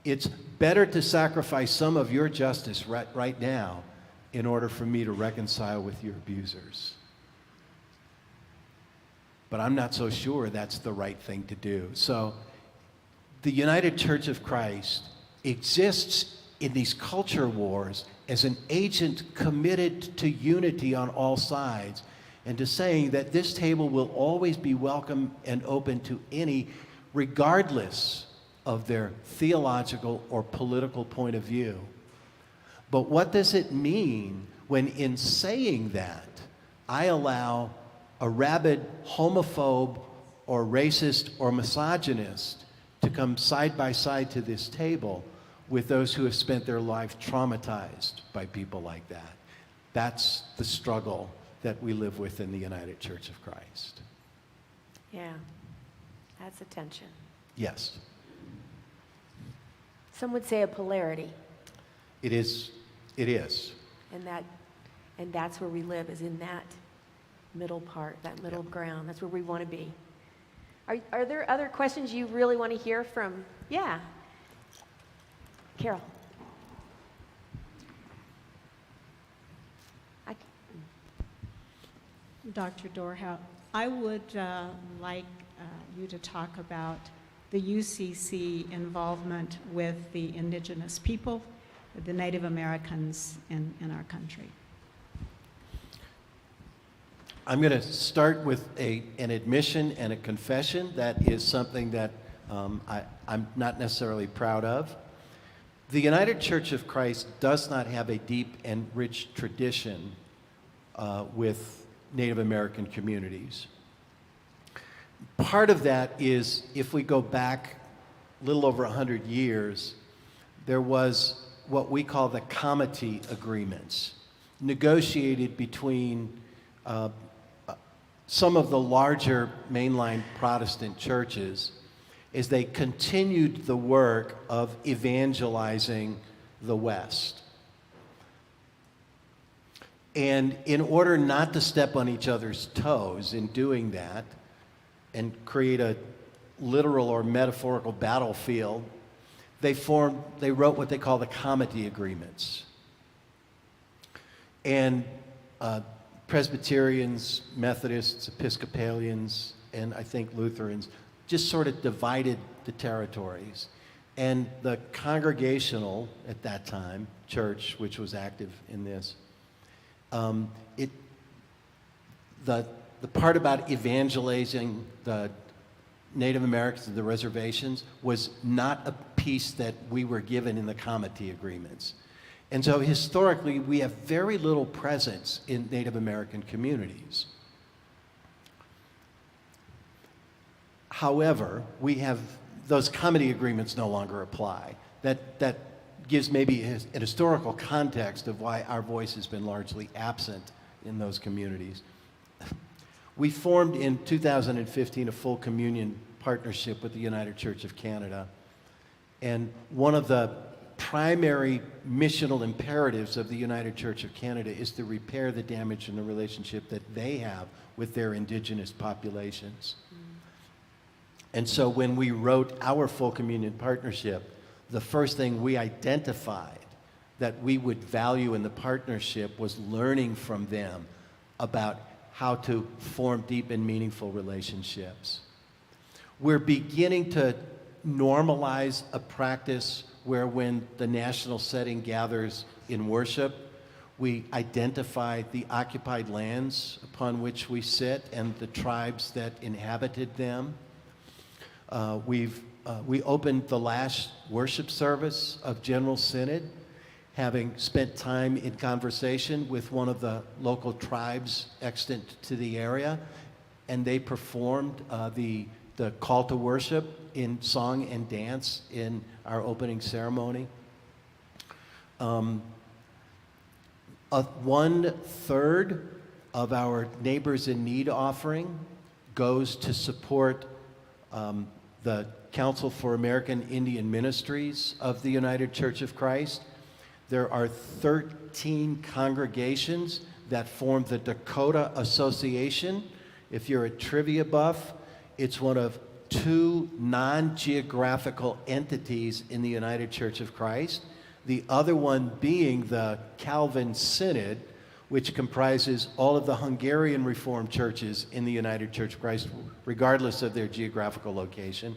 it's better to sacrifice some of your justice right now in order for me to reconcile with your abusers. But I'm not so sure that's the right thing to do. So the United Church of Christ exists in these culture wars as an agent committed to unity on all sides, and to saying that this table will always be welcome and open to any, regardless of their theological or political point of view. But what does it mean when, in saying that, I allow a rabid homophobe or racist or misogynist to come side by side to this table with those who have spent their life traumatized by people like that? That's the struggle that we live with in the United Church of Christ. Yeah, that's a tension. Yes, Some would say a polarity, it is. It is. and that's where we live, is in that middle part, that middle ground. That's where we want to be. Are there other questions you really want to hear from? Yeah, Carol. Dr. Dorhauer, I would like you to talk about the UCC involvement with the indigenous people, the Native Americans in our country. I'm going to start with an admission and a confession that is something that I'm not necessarily proud of. The United Church of Christ does not have a deep and rich tradition with Native American communities. Part of that is, if we go back a little over 100 years, there was what we call the comity agreements, negotiated between some of the larger mainline Protestant churches as they continued the work of evangelizing the West. And in order not to step on each other's toes in doing that and create a literal or metaphorical battlefield, they wrote what they call the comity agreements. And Presbyterians, Methodists, Episcopalians, and I think Lutherans just sort of divided the territories. And the Congregational, at that time, church, which was active in this, the part about evangelizing the Native Americans and the reservations was not a piece that we were given in the comity agreements. And so historically, we have very little presence in Native American communities. However, we have those comity agreements no longer apply. That gives maybe an historical context of why our voice has been largely absent in those communities. We formed in 2015 a full communion partnership with the United Church of Canada. And one of the primary missional imperatives of the United Church of Canada is to repair the damage in the relationship that they have with their Indigenous populations. And so when we wrote our full communion partnership, the first thing we identified that we would value in the partnership was learning from them about how to form deep and meaningful relationships. We're beginning to normalize a practice where when the national setting gathers in worship, we identify the occupied lands upon which we sit and the tribes that inhabited them. We opened the last worship service of General Synod, having spent time in conversation with one of the local tribes extant to the area, and they performed the call to worship in song and dance in our opening ceremony. 1/3 of our Neighbors in Need offering goes to support the Council for American Indian Ministries of the United Church of Christ. There are 13 congregations that form the Dakota Association. If you're a trivia buff, it's one of 2 non-geographical entities in the United Church of Christ. The other one being the Calvin Synod, which comprises all of the Hungarian Reformed churches in the United Church of Christ, regardless of their geographical location.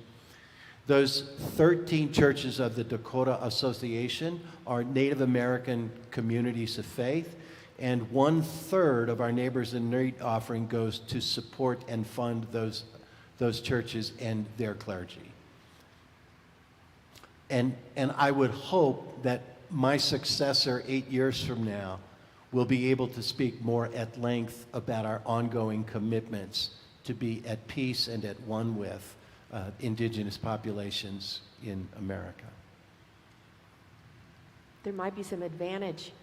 Those 13 churches of the Dakota Association are Native American communities of faith, and 1/3 of our Neighbors in Need offering goes to support and fund those churches and their clergy. And I would hope that my successor 8 years from now will be able to speak more at length about our ongoing commitments to be at peace and at one with indigenous populations in America. There might be some advantage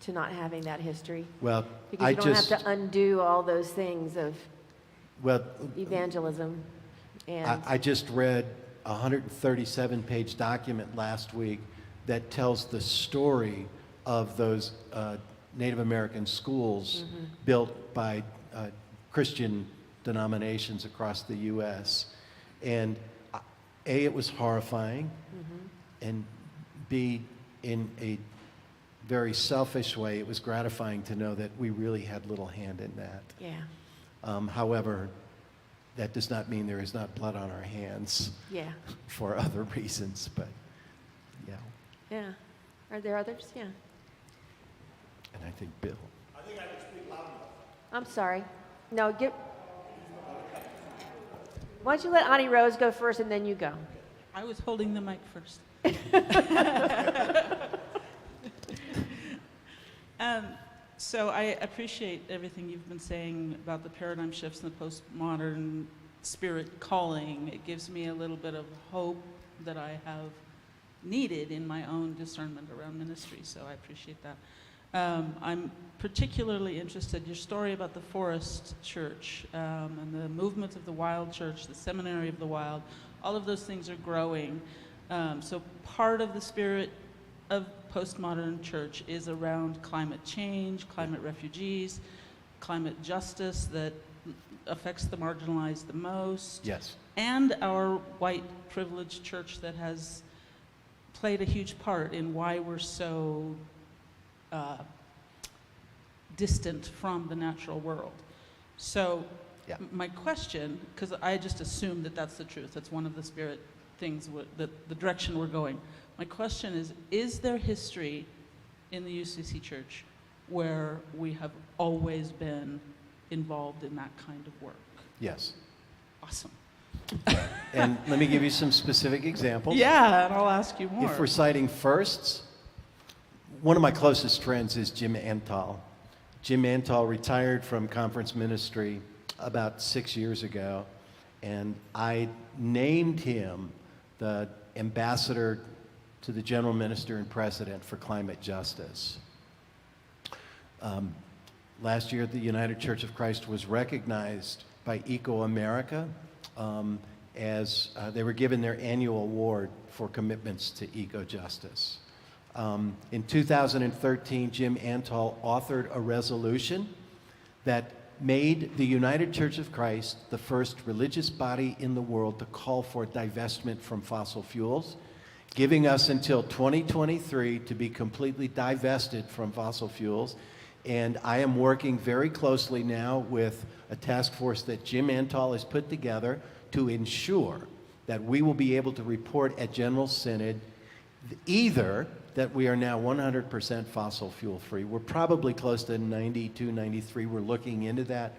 to not having that history. Well, Because you don't have to undo all those things of evangelism. And I just read a 137-page document last week that tells the story of those Native American schools built by Christian denominations across the U.S. And A, it was horrifying, and B, in a very selfish way, it was gratifying to know that we really had little hand in that. yeah, However, that does not mean there is not blood on our hands yeah, for other reasons, but yeah. yeah. Are there others? Yeah. And I think Bill. I'm sorry. No, why don't you let Ani Rose go first and then you go? I was holding the mic first. So I appreciate everything you've been saying about the paradigm shifts and the postmodern spirit calling. It gives me a little bit of hope that I have needed in my own discernment around ministry, so I appreciate that. I'm particularly interested in your story about the Forest Church and the movement of the Wild Church, the Seminary of the Wild. All of those things are growing. So part of the spirit of postmodern church is around climate change, climate refugees, climate justice that affects the marginalized the most. Yes. And our white privileged church that has played a huge part in why we're so distant from the natural world. So Yeah. my question, because I just assume that that's the truth, that's one of the spirit things, the direction we're going. My question is there history in the UCC Church where we have always been involved in that kind of work? Yes. Awesome. And let me give you some specific examples. Yeah, and I'll ask you more. If we're citing firsts, one of my closest friends is Jim Antal. Jim Antal retired from conference ministry about 6 years ago, and I named him the ambassador to the general minister and president for climate justice. Last year, the United Church of Christ was recognized by Eco America as they were given their annual award for commitments to eco-justice. In 2013, Jim Antal authored a resolution that made the United Church of Christ the first religious body in the world to call for divestment from fossil fuels, giving us until 2023 to be completely divested from fossil fuels. And I am working very closely now with a task force that Jim Antal has put together to ensure that we will be able to report at General Synod either that we are now 100% fossil fuel free, we're probably close to 92, 93, we're looking into that,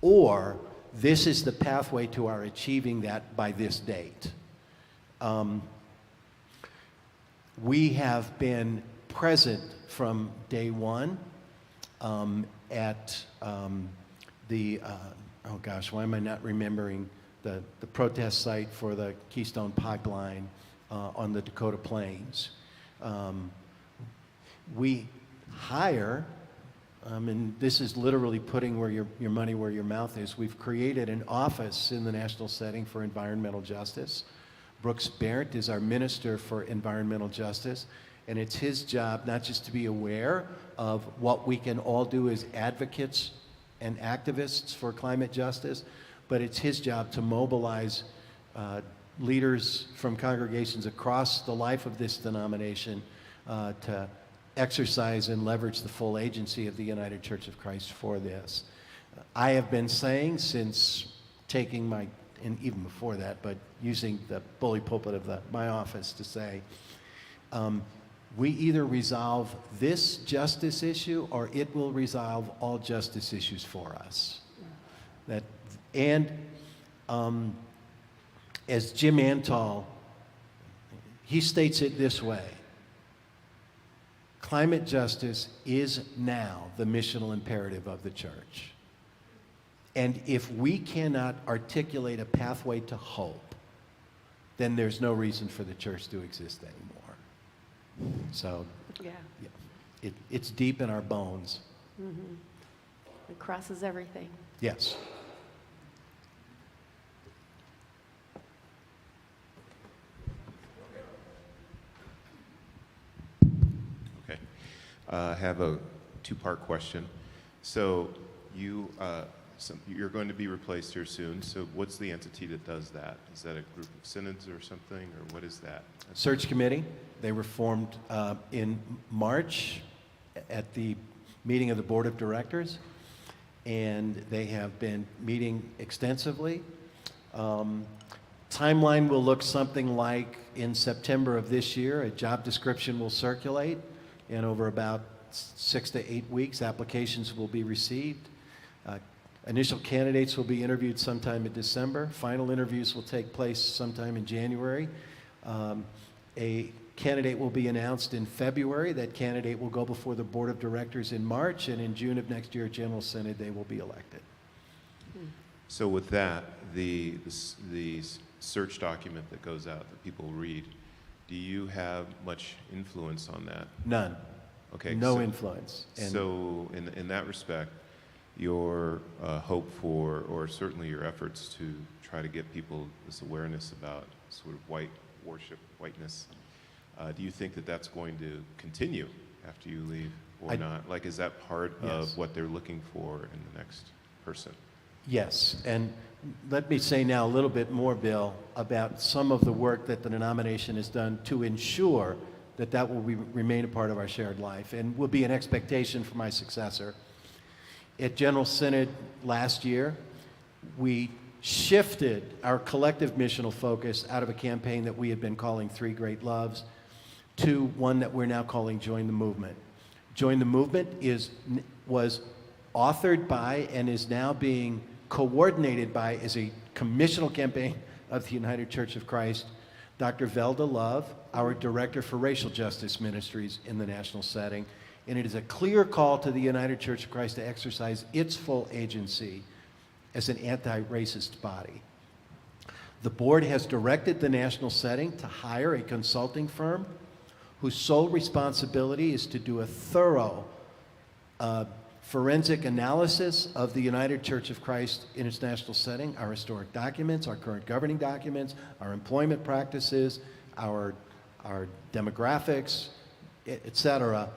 or this is the pathway to our achieving that by this date. We have been present from day one at the, oh gosh, why am I not remembering the protest site for the Keystone Pipeline on the Dakota Plains. We hire, and this is literally putting where your money where your mouth is, we've created an office in the national setting for environmental justice. Brooks Barrett is our Minister for Environmental Justice, and it's his job not just to be aware of what we can all do as advocates and activists for climate justice, but it's his job to mobilize leaders from congregations across the life of this denomination to exercise and leverage the full agency of the United Church of Christ for this. I have been saying since taking my, and even before that, but using the bully pulpit of my office to say, we either resolve this justice issue or it will resolve all justice issues for us. As Jim Antal, he states it this way: climate justice is now the missional imperative of the church. And if we cannot articulate a pathway to hope, then there's no reason for the church to exist anymore. So, Yeah. it's deep in our bones. Mm-hmm. It crosses everything. Yes. Okay. I have a two-part question. So you're going to be replaced here soon. So what's the entity that does that? Is that a group of synods or something, or what is that? Search committee. They were formed in March at the meeting of the board of directors, and they have been meeting extensively. Timeline will look something like in September of this year, a job description will circulate, and over about 6 to 8 weeks, applications will be received. Initial candidates will be interviewed sometime in December. Final interviews will take place sometime in January. A candidate will be announced in February. That candidate will go before the board of directors in March, and in June of next year, General Synod, they will be elected. So with that, the search document that goes out that people read, do you have much influence on that? None. Okay. No influence. And so in that respect, your hope for, or certainly your efforts to try to get people this awareness about sort of white worship, whiteness, do you think that that's going to continue after you leave or not? Like, is that part of what they're looking for in the next person? Yes, and let me say now a little bit more, Bill, about some of the work that the denomination has done to ensure that that will remain a part of our shared life and will be an expectation for my successor. At General Synod last year, we shifted our collective missional focus out of a campaign that we had been calling Three Great Loves to one that we're now calling Join the Movement. Join the Movement was authored by and is now being coordinated by, as a commissional campaign of the United Church of Christ, Dr. Velda Love, our Director for Racial Justice Ministries in the national setting. And it is a clear call to the United Church of Christ to exercise its full agency as an anti-racist body. The board has directed the national setting to hire a consulting firm whose sole responsibility is to do a thorough forensic analysis of the United Church of Christ in its national setting, our historic documents, our current governing documents, our employment practices, our demographics, et cetera,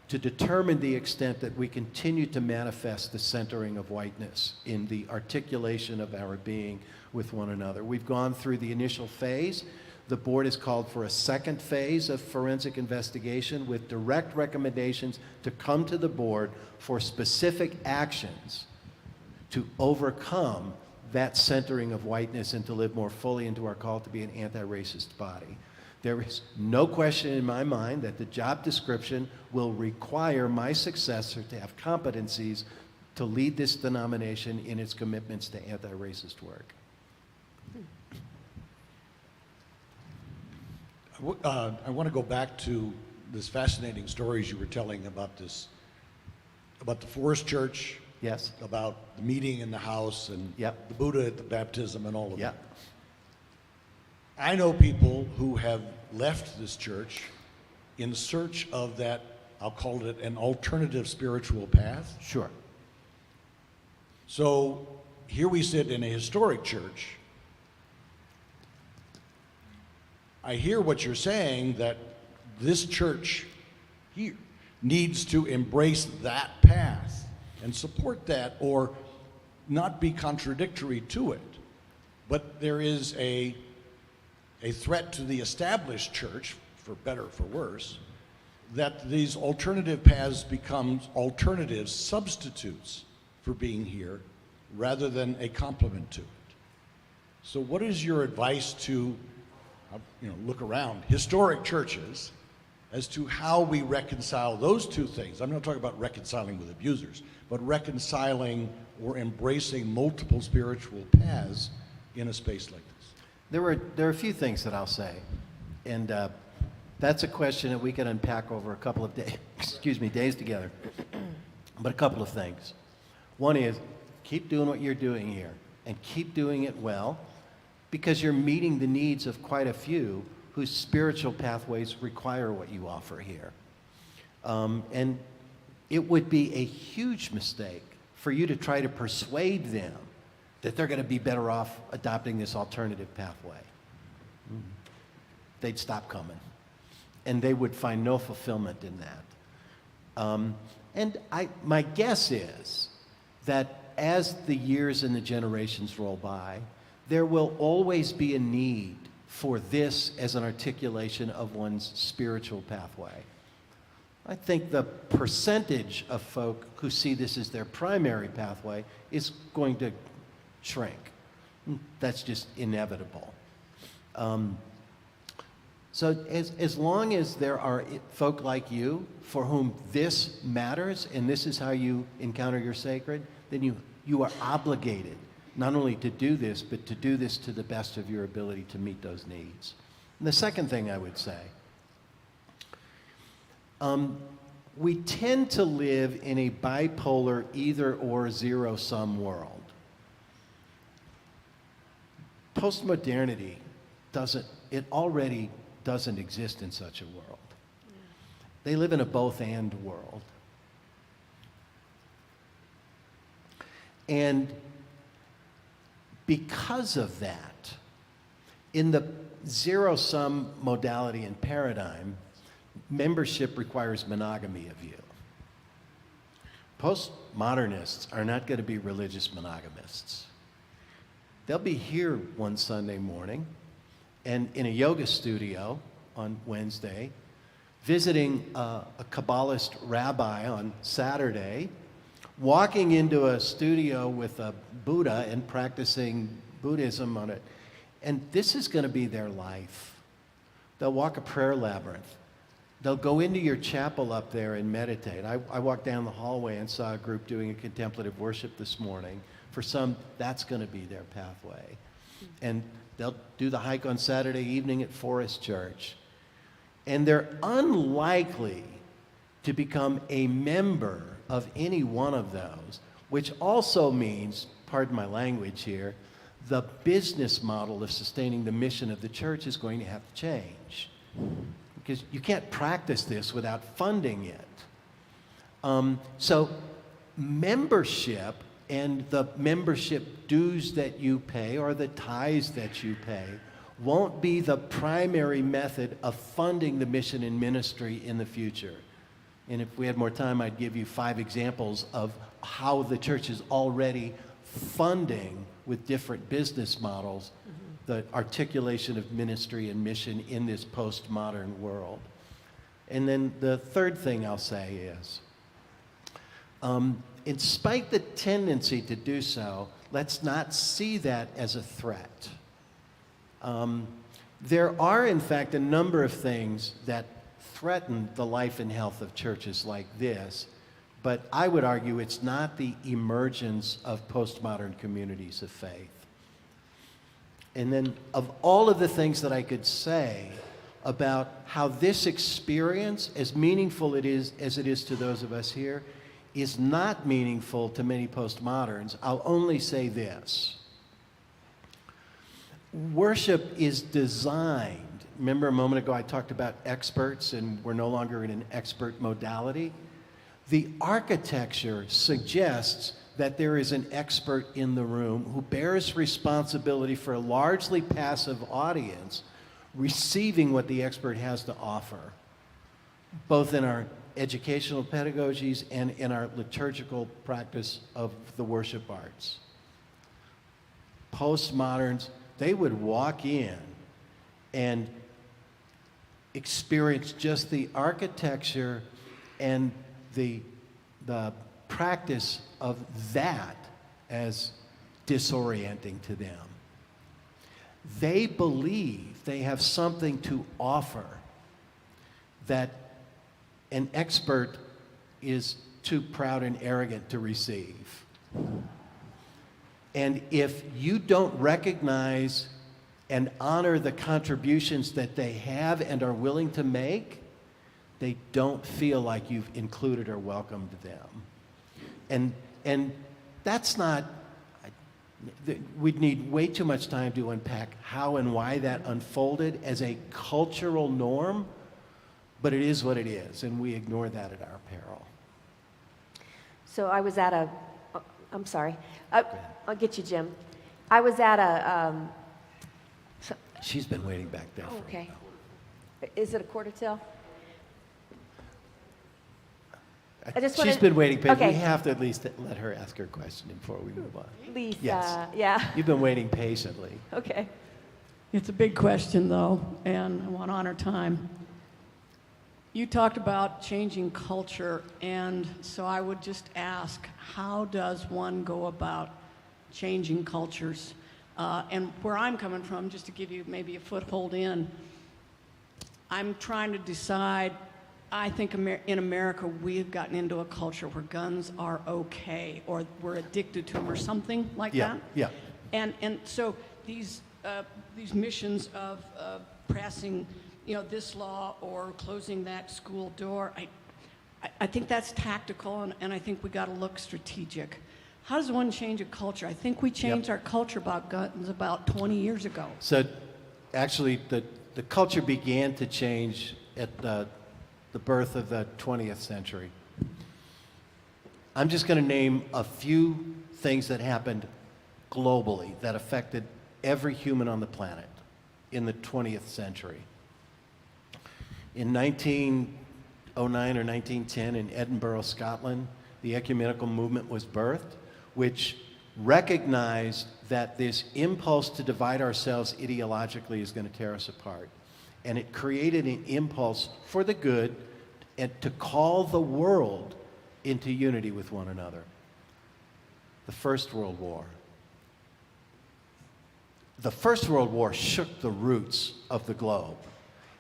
to determine the extent that we continue to manifest the centering of whiteness in the articulation of our being with one another. We've gone through the initial phase. The board has called for a second phase of forensic investigation with direct recommendations to come to the board for specific actions to overcome that centering of whiteness and to live more fully into our call to be an anti-racist body. There is no question in my mind that the job description will require my successor to have competencies to lead this denomination in its commitments to anti-racist work. I want to go back to this fascinating stories you were telling about about the Forest Church. Yes? About the meeting in the house and Yep. the Buddha at the baptism and all of Yeah. that. I know people who have left this church in search of that, I'll call it an alternative spiritual path. Sure. So here we sit in a historic church. I hear what you're saying, that this church here needs to embrace that path and support that, or not be contradictory to it. But there is a threat to the established church, for better or for worse, that these alternative paths become alternative substitutes for being here rather than a complement to it. So what is your advice to, look around historic churches as to how we reconcile those two things? I'm not talking about reconciling with abusers, but reconciling or embracing multiple spiritual paths in a space like this. There are a few things that I'll say, and that's a question that we can unpack over a couple of days together. But a couple of things. One is, keep doing what you're doing here, and keep doing it well, because you're meeting the needs of quite a few whose spiritual pathways require what you offer here. And it would be a huge mistake for you to try to persuade them that they're going to be better off adopting this alternative pathway. They'd stop coming, and they would find no fulfillment in that. And my guess is that as the years and the generations roll by, there will always be a need for this as an articulation of one's spiritual pathway. I think the percentage of folk who see this as their primary pathway is going to shrink. That's just inevitable. So as long as there are folk like you for whom this matters and this is how you encounter your sacred, then you are obligated not only to do this, but to do this to the best of your ability to meet those needs. And the second thing I would say, we tend to live in a bipolar either-or zero-sum world. Postmodernity already doesn't exist in such a world. They live in a both-and world. And because of that, in the zero-sum modality and paradigm, membership requires monogamy of you. Postmodernists are not going to be religious monogamists. They'll be here one Sunday morning and in a yoga studio on Wednesday, visiting a Kabbalist rabbi on Saturday, walking into a studio with a Buddha and practicing Buddhism on it. And this is going to be their life. They'll walk a prayer labyrinth. They'll go into your chapel up there and meditate. I walked down the hallway and saw a group doing a contemplative worship this morning. For some, that's going to be their pathway. And they'll do the hike on Saturday evening at Forest Church. And they're unlikely to become a member of any one of those, which also means, pardon my language here, the business model of sustaining the mission of the church is going to have to change. Because you can't practice this without funding it. So membership and the membership dues that you pay or the tithes that you pay won't be the primary method of funding the mission and ministry in the future. And if we had more time, I'd give you 5 examples of how the church is already funding with different business models the articulation of ministry and mission in this postmodern world. And then the third thing I'll say is, in spite the tendency to do so, let's not see that as a threat. There are, in fact, a number of things that threaten the life and health of churches like this, but I would argue it's not the emergence of postmodern communities of faith. And then of all of the things that I could say about how this experience, as meaningful as it is to those of us here, is not meaningful to many postmoderns, I'll only say this. Worship is designed. Remember a moment ago I talked about experts and we're no longer in an expert modality? The architecture suggests that there is an expert in the room who bears responsibility for a largely passive audience receiving what the expert has to offer, both in our educational pedagogies and in our liturgical practice of the worship arts. Postmoderns, they would walk in and experience just the architecture and the practice of that as disorienting to them. They believe they have something to offer that an expert is too proud and arrogant to receive. And if you don't recognize and honor the contributions that they have and are willing to make, they don't feel like you've included or welcomed them. And that's not, we'd need way too much time to unpack how and why that unfolded as a cultural norm, but it is what it is, and we ignore that at our peril. So I was at a, I'm sorry, I'll get you, Jim. I was at a, She's been waiting back there. oh, okay. Is it a quarter till? I just She's wanted- been waiting, but okay. we have to at least let her ask her question before we move on. Lisa, Yes. yeah, You've been waiting patiently. okay. It's a big question, though, and I want to honor time. You talked about changing culture, and so I would just ask, how does one go about changing cultures? And where I'm coming from, just to give you maybe a foothold in, I'm trying to decide. I think in America, we've gotten into a culture where guns are okay, or we're addicted to them, or something like that. Yeah. And so these missions of passing, this law or closing that school door, I think that's tactical, and I think we got to look strategic. How does one change a culture? I think we changed our culture about guns about 20 years ago. So actually, the culture began to change at the birth of the 20th century. I'm just going to name a few things that happened globally that affected every human on the planet in the 20th century. In 1909 or 1910 in Edinburgh, Scotland, the ecumenical movement was birthed, which recognized that this impulse to divide ourselves ideologically is going to tear us apart. And it created an impulse for the good and to call the world into unity with one another. The First World War. The First World War shook the roots of the globe,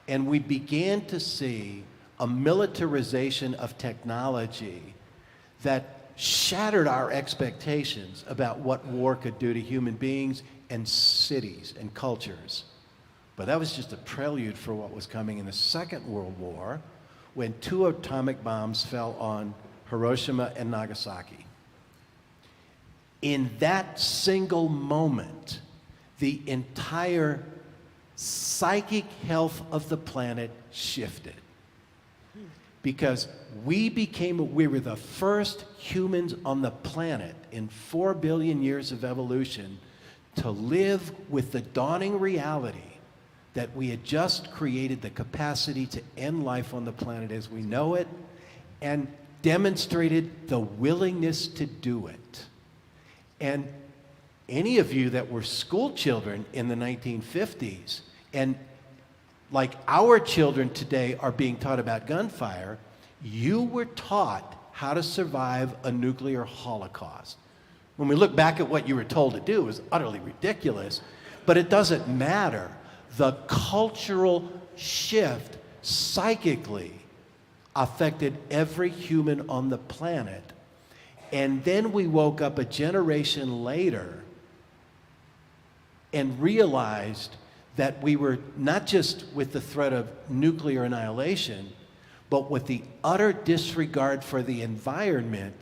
and we began to see a militarization of technology that shattered our expectations about what war could do to human beings and cities and cultures. But that was just a prelude for what was coming in the Second World War, when 2 atomic bombs fell on Hiroshima and Nagasaki. In that single moment, the entire psychic health of the planet shifted. Because we were the first humans on the planet in 4 billion years of evolution to live with the dawning reality that we had just created the capacity to end life on the planet as we know it and demonstrated the willingness to do it. And any of you that were school children in the 1950s, and like our children today are being taught about gunfire, you were taught how to survive a nuclear holocaust. When we look back at what you were told to do, it was utterly ridiculous, but it doesn't matter. The cultural shift psychically affected every human on the planet. And then we woke up a generation later and realized that we were not just with the threat of nuclear annihilation, but with the utter disregard for the environment.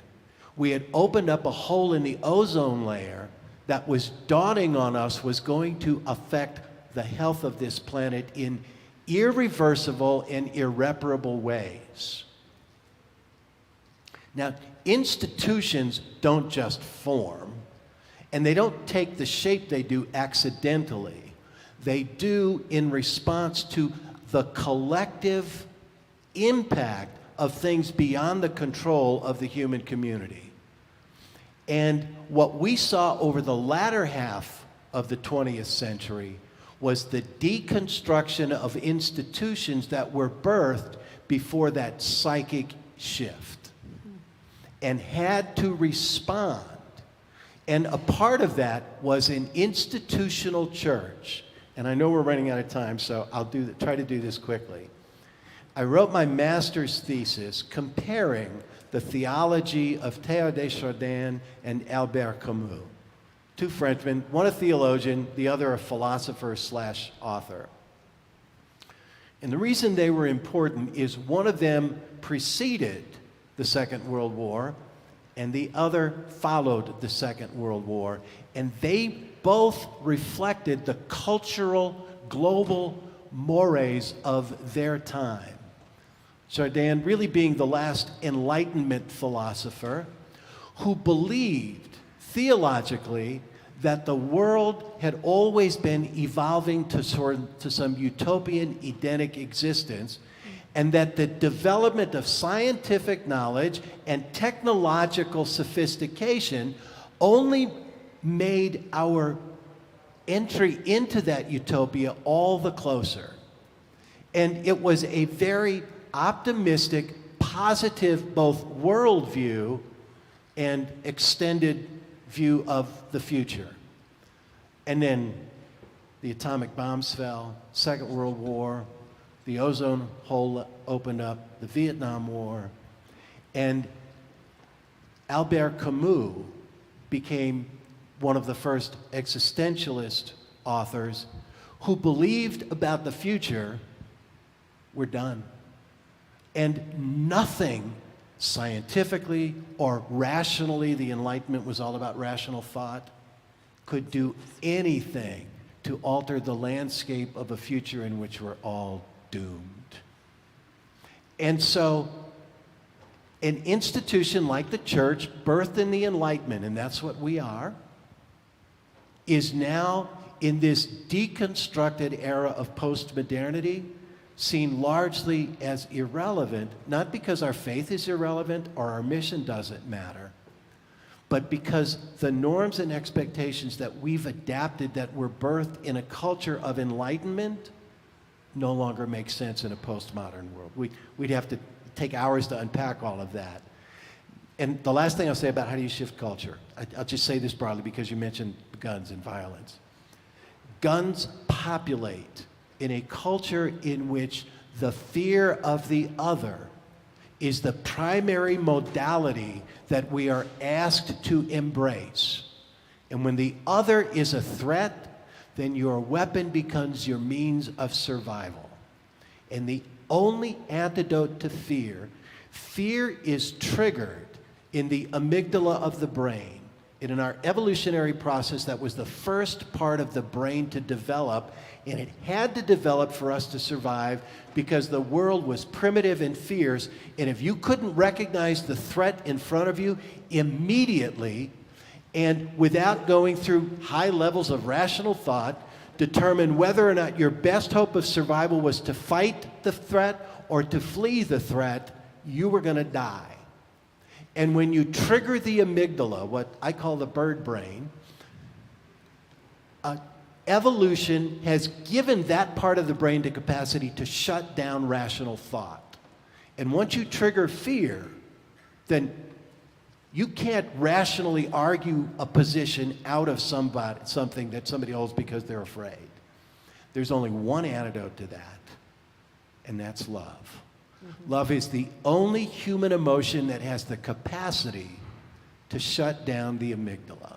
We had opened up a hole in the ozone layer that was dawning on us was going to affect the health of this planet in irreversible and irreparable ways. Now, institutions don't just form, and they don't take the shape they do accidentally. They do in response to the collective impact of things beyond the control of the human community. And what we saw over the latter half of the 20th century was the deconstruction of institutions that were birthed before that psychic shift and had to respond. And a part of that was an institutional church. And I know we're running out of time, so I'll try to do this quickly. I wrote my master's thesis comparing the theology of Théodore de Chardin and Albert Camus. Two Frenchmen, one a theologian, the other a philosopher/author. And the reason they were important is one of them preceded the Second World War, and the other followed the Second World War. And they both reflected the cultural, global mores of their time. Chardin really being the last Enlightenment philosopher who believed theologically that the world had always been evolving to some utopian Edenic existence, and that the development of scientific knowledge and technological sophistication only made our entry into that utopia all the closer. And it was a very optimistic, positive, both worldview and extended view of the future. And then the atomic bombs fell, Second World War, the ozone hole opened up, the Vietnam War, and Albert Camus became one of the first existentialist authors who believed about the future, we're done. And nothing scientifically or rationally, the Enlightenment was all about rational thought, could do anything to alter the landscape of a future in which we're all doomed. And so an institution like the church, birthed in the Enlightenment, and that's what we are, is now in this deconstructed era of postmodernity seen largely as irrelevant, not because our faith is irrelevant or our mission doesn't matter, but because the norms and expectations that we've adapted that were birthed in a culture of enlightenment no longer make sense in a postmodern world. We'd have to take hours to unpack all of that. And the last thing I'll say about how do you shift culture, I'll just say this broadly because you mentioned guns and violence. Guns populate in a culture in which the fear of the other is the primary modality that we are asked to embrace. And when the other is a threat, then your weapon becomes your means of survival. And the only antidote to fear is triggered in the amygdala of the brain. And in our evolutionary process, that was the first part of the brain to develop, and it had to develop for us to survive because the world was primitive and fierce, and if you couldn't recognize the threat in front of you immediately and without going through high levels of rational thought determine whether or not your best hope of survival was to fight the threat or to flee the threat, you were going to die. And when you trigger the amygdala, what I call the bird brain, evolution has given that part of the brain the capacity to shut down rational thought. And once you trigger fear, then you can't rationally argue a position out of something that somebody holds because they're afraid. There's only one antidote to that, and that's love. Love is the only human emotion that has the capacity to shut down the amygdala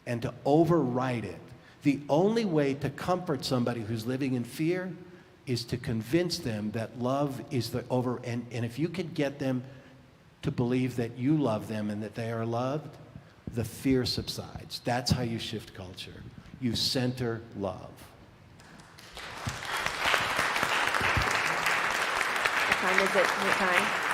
and to override it. The only way to comfort somebody who's living in fear is to convince them that love is the and if you can get them to believe that you love them and that they are loved, the fear subsides. That's how you shift culture. You center love. What time is it? What time?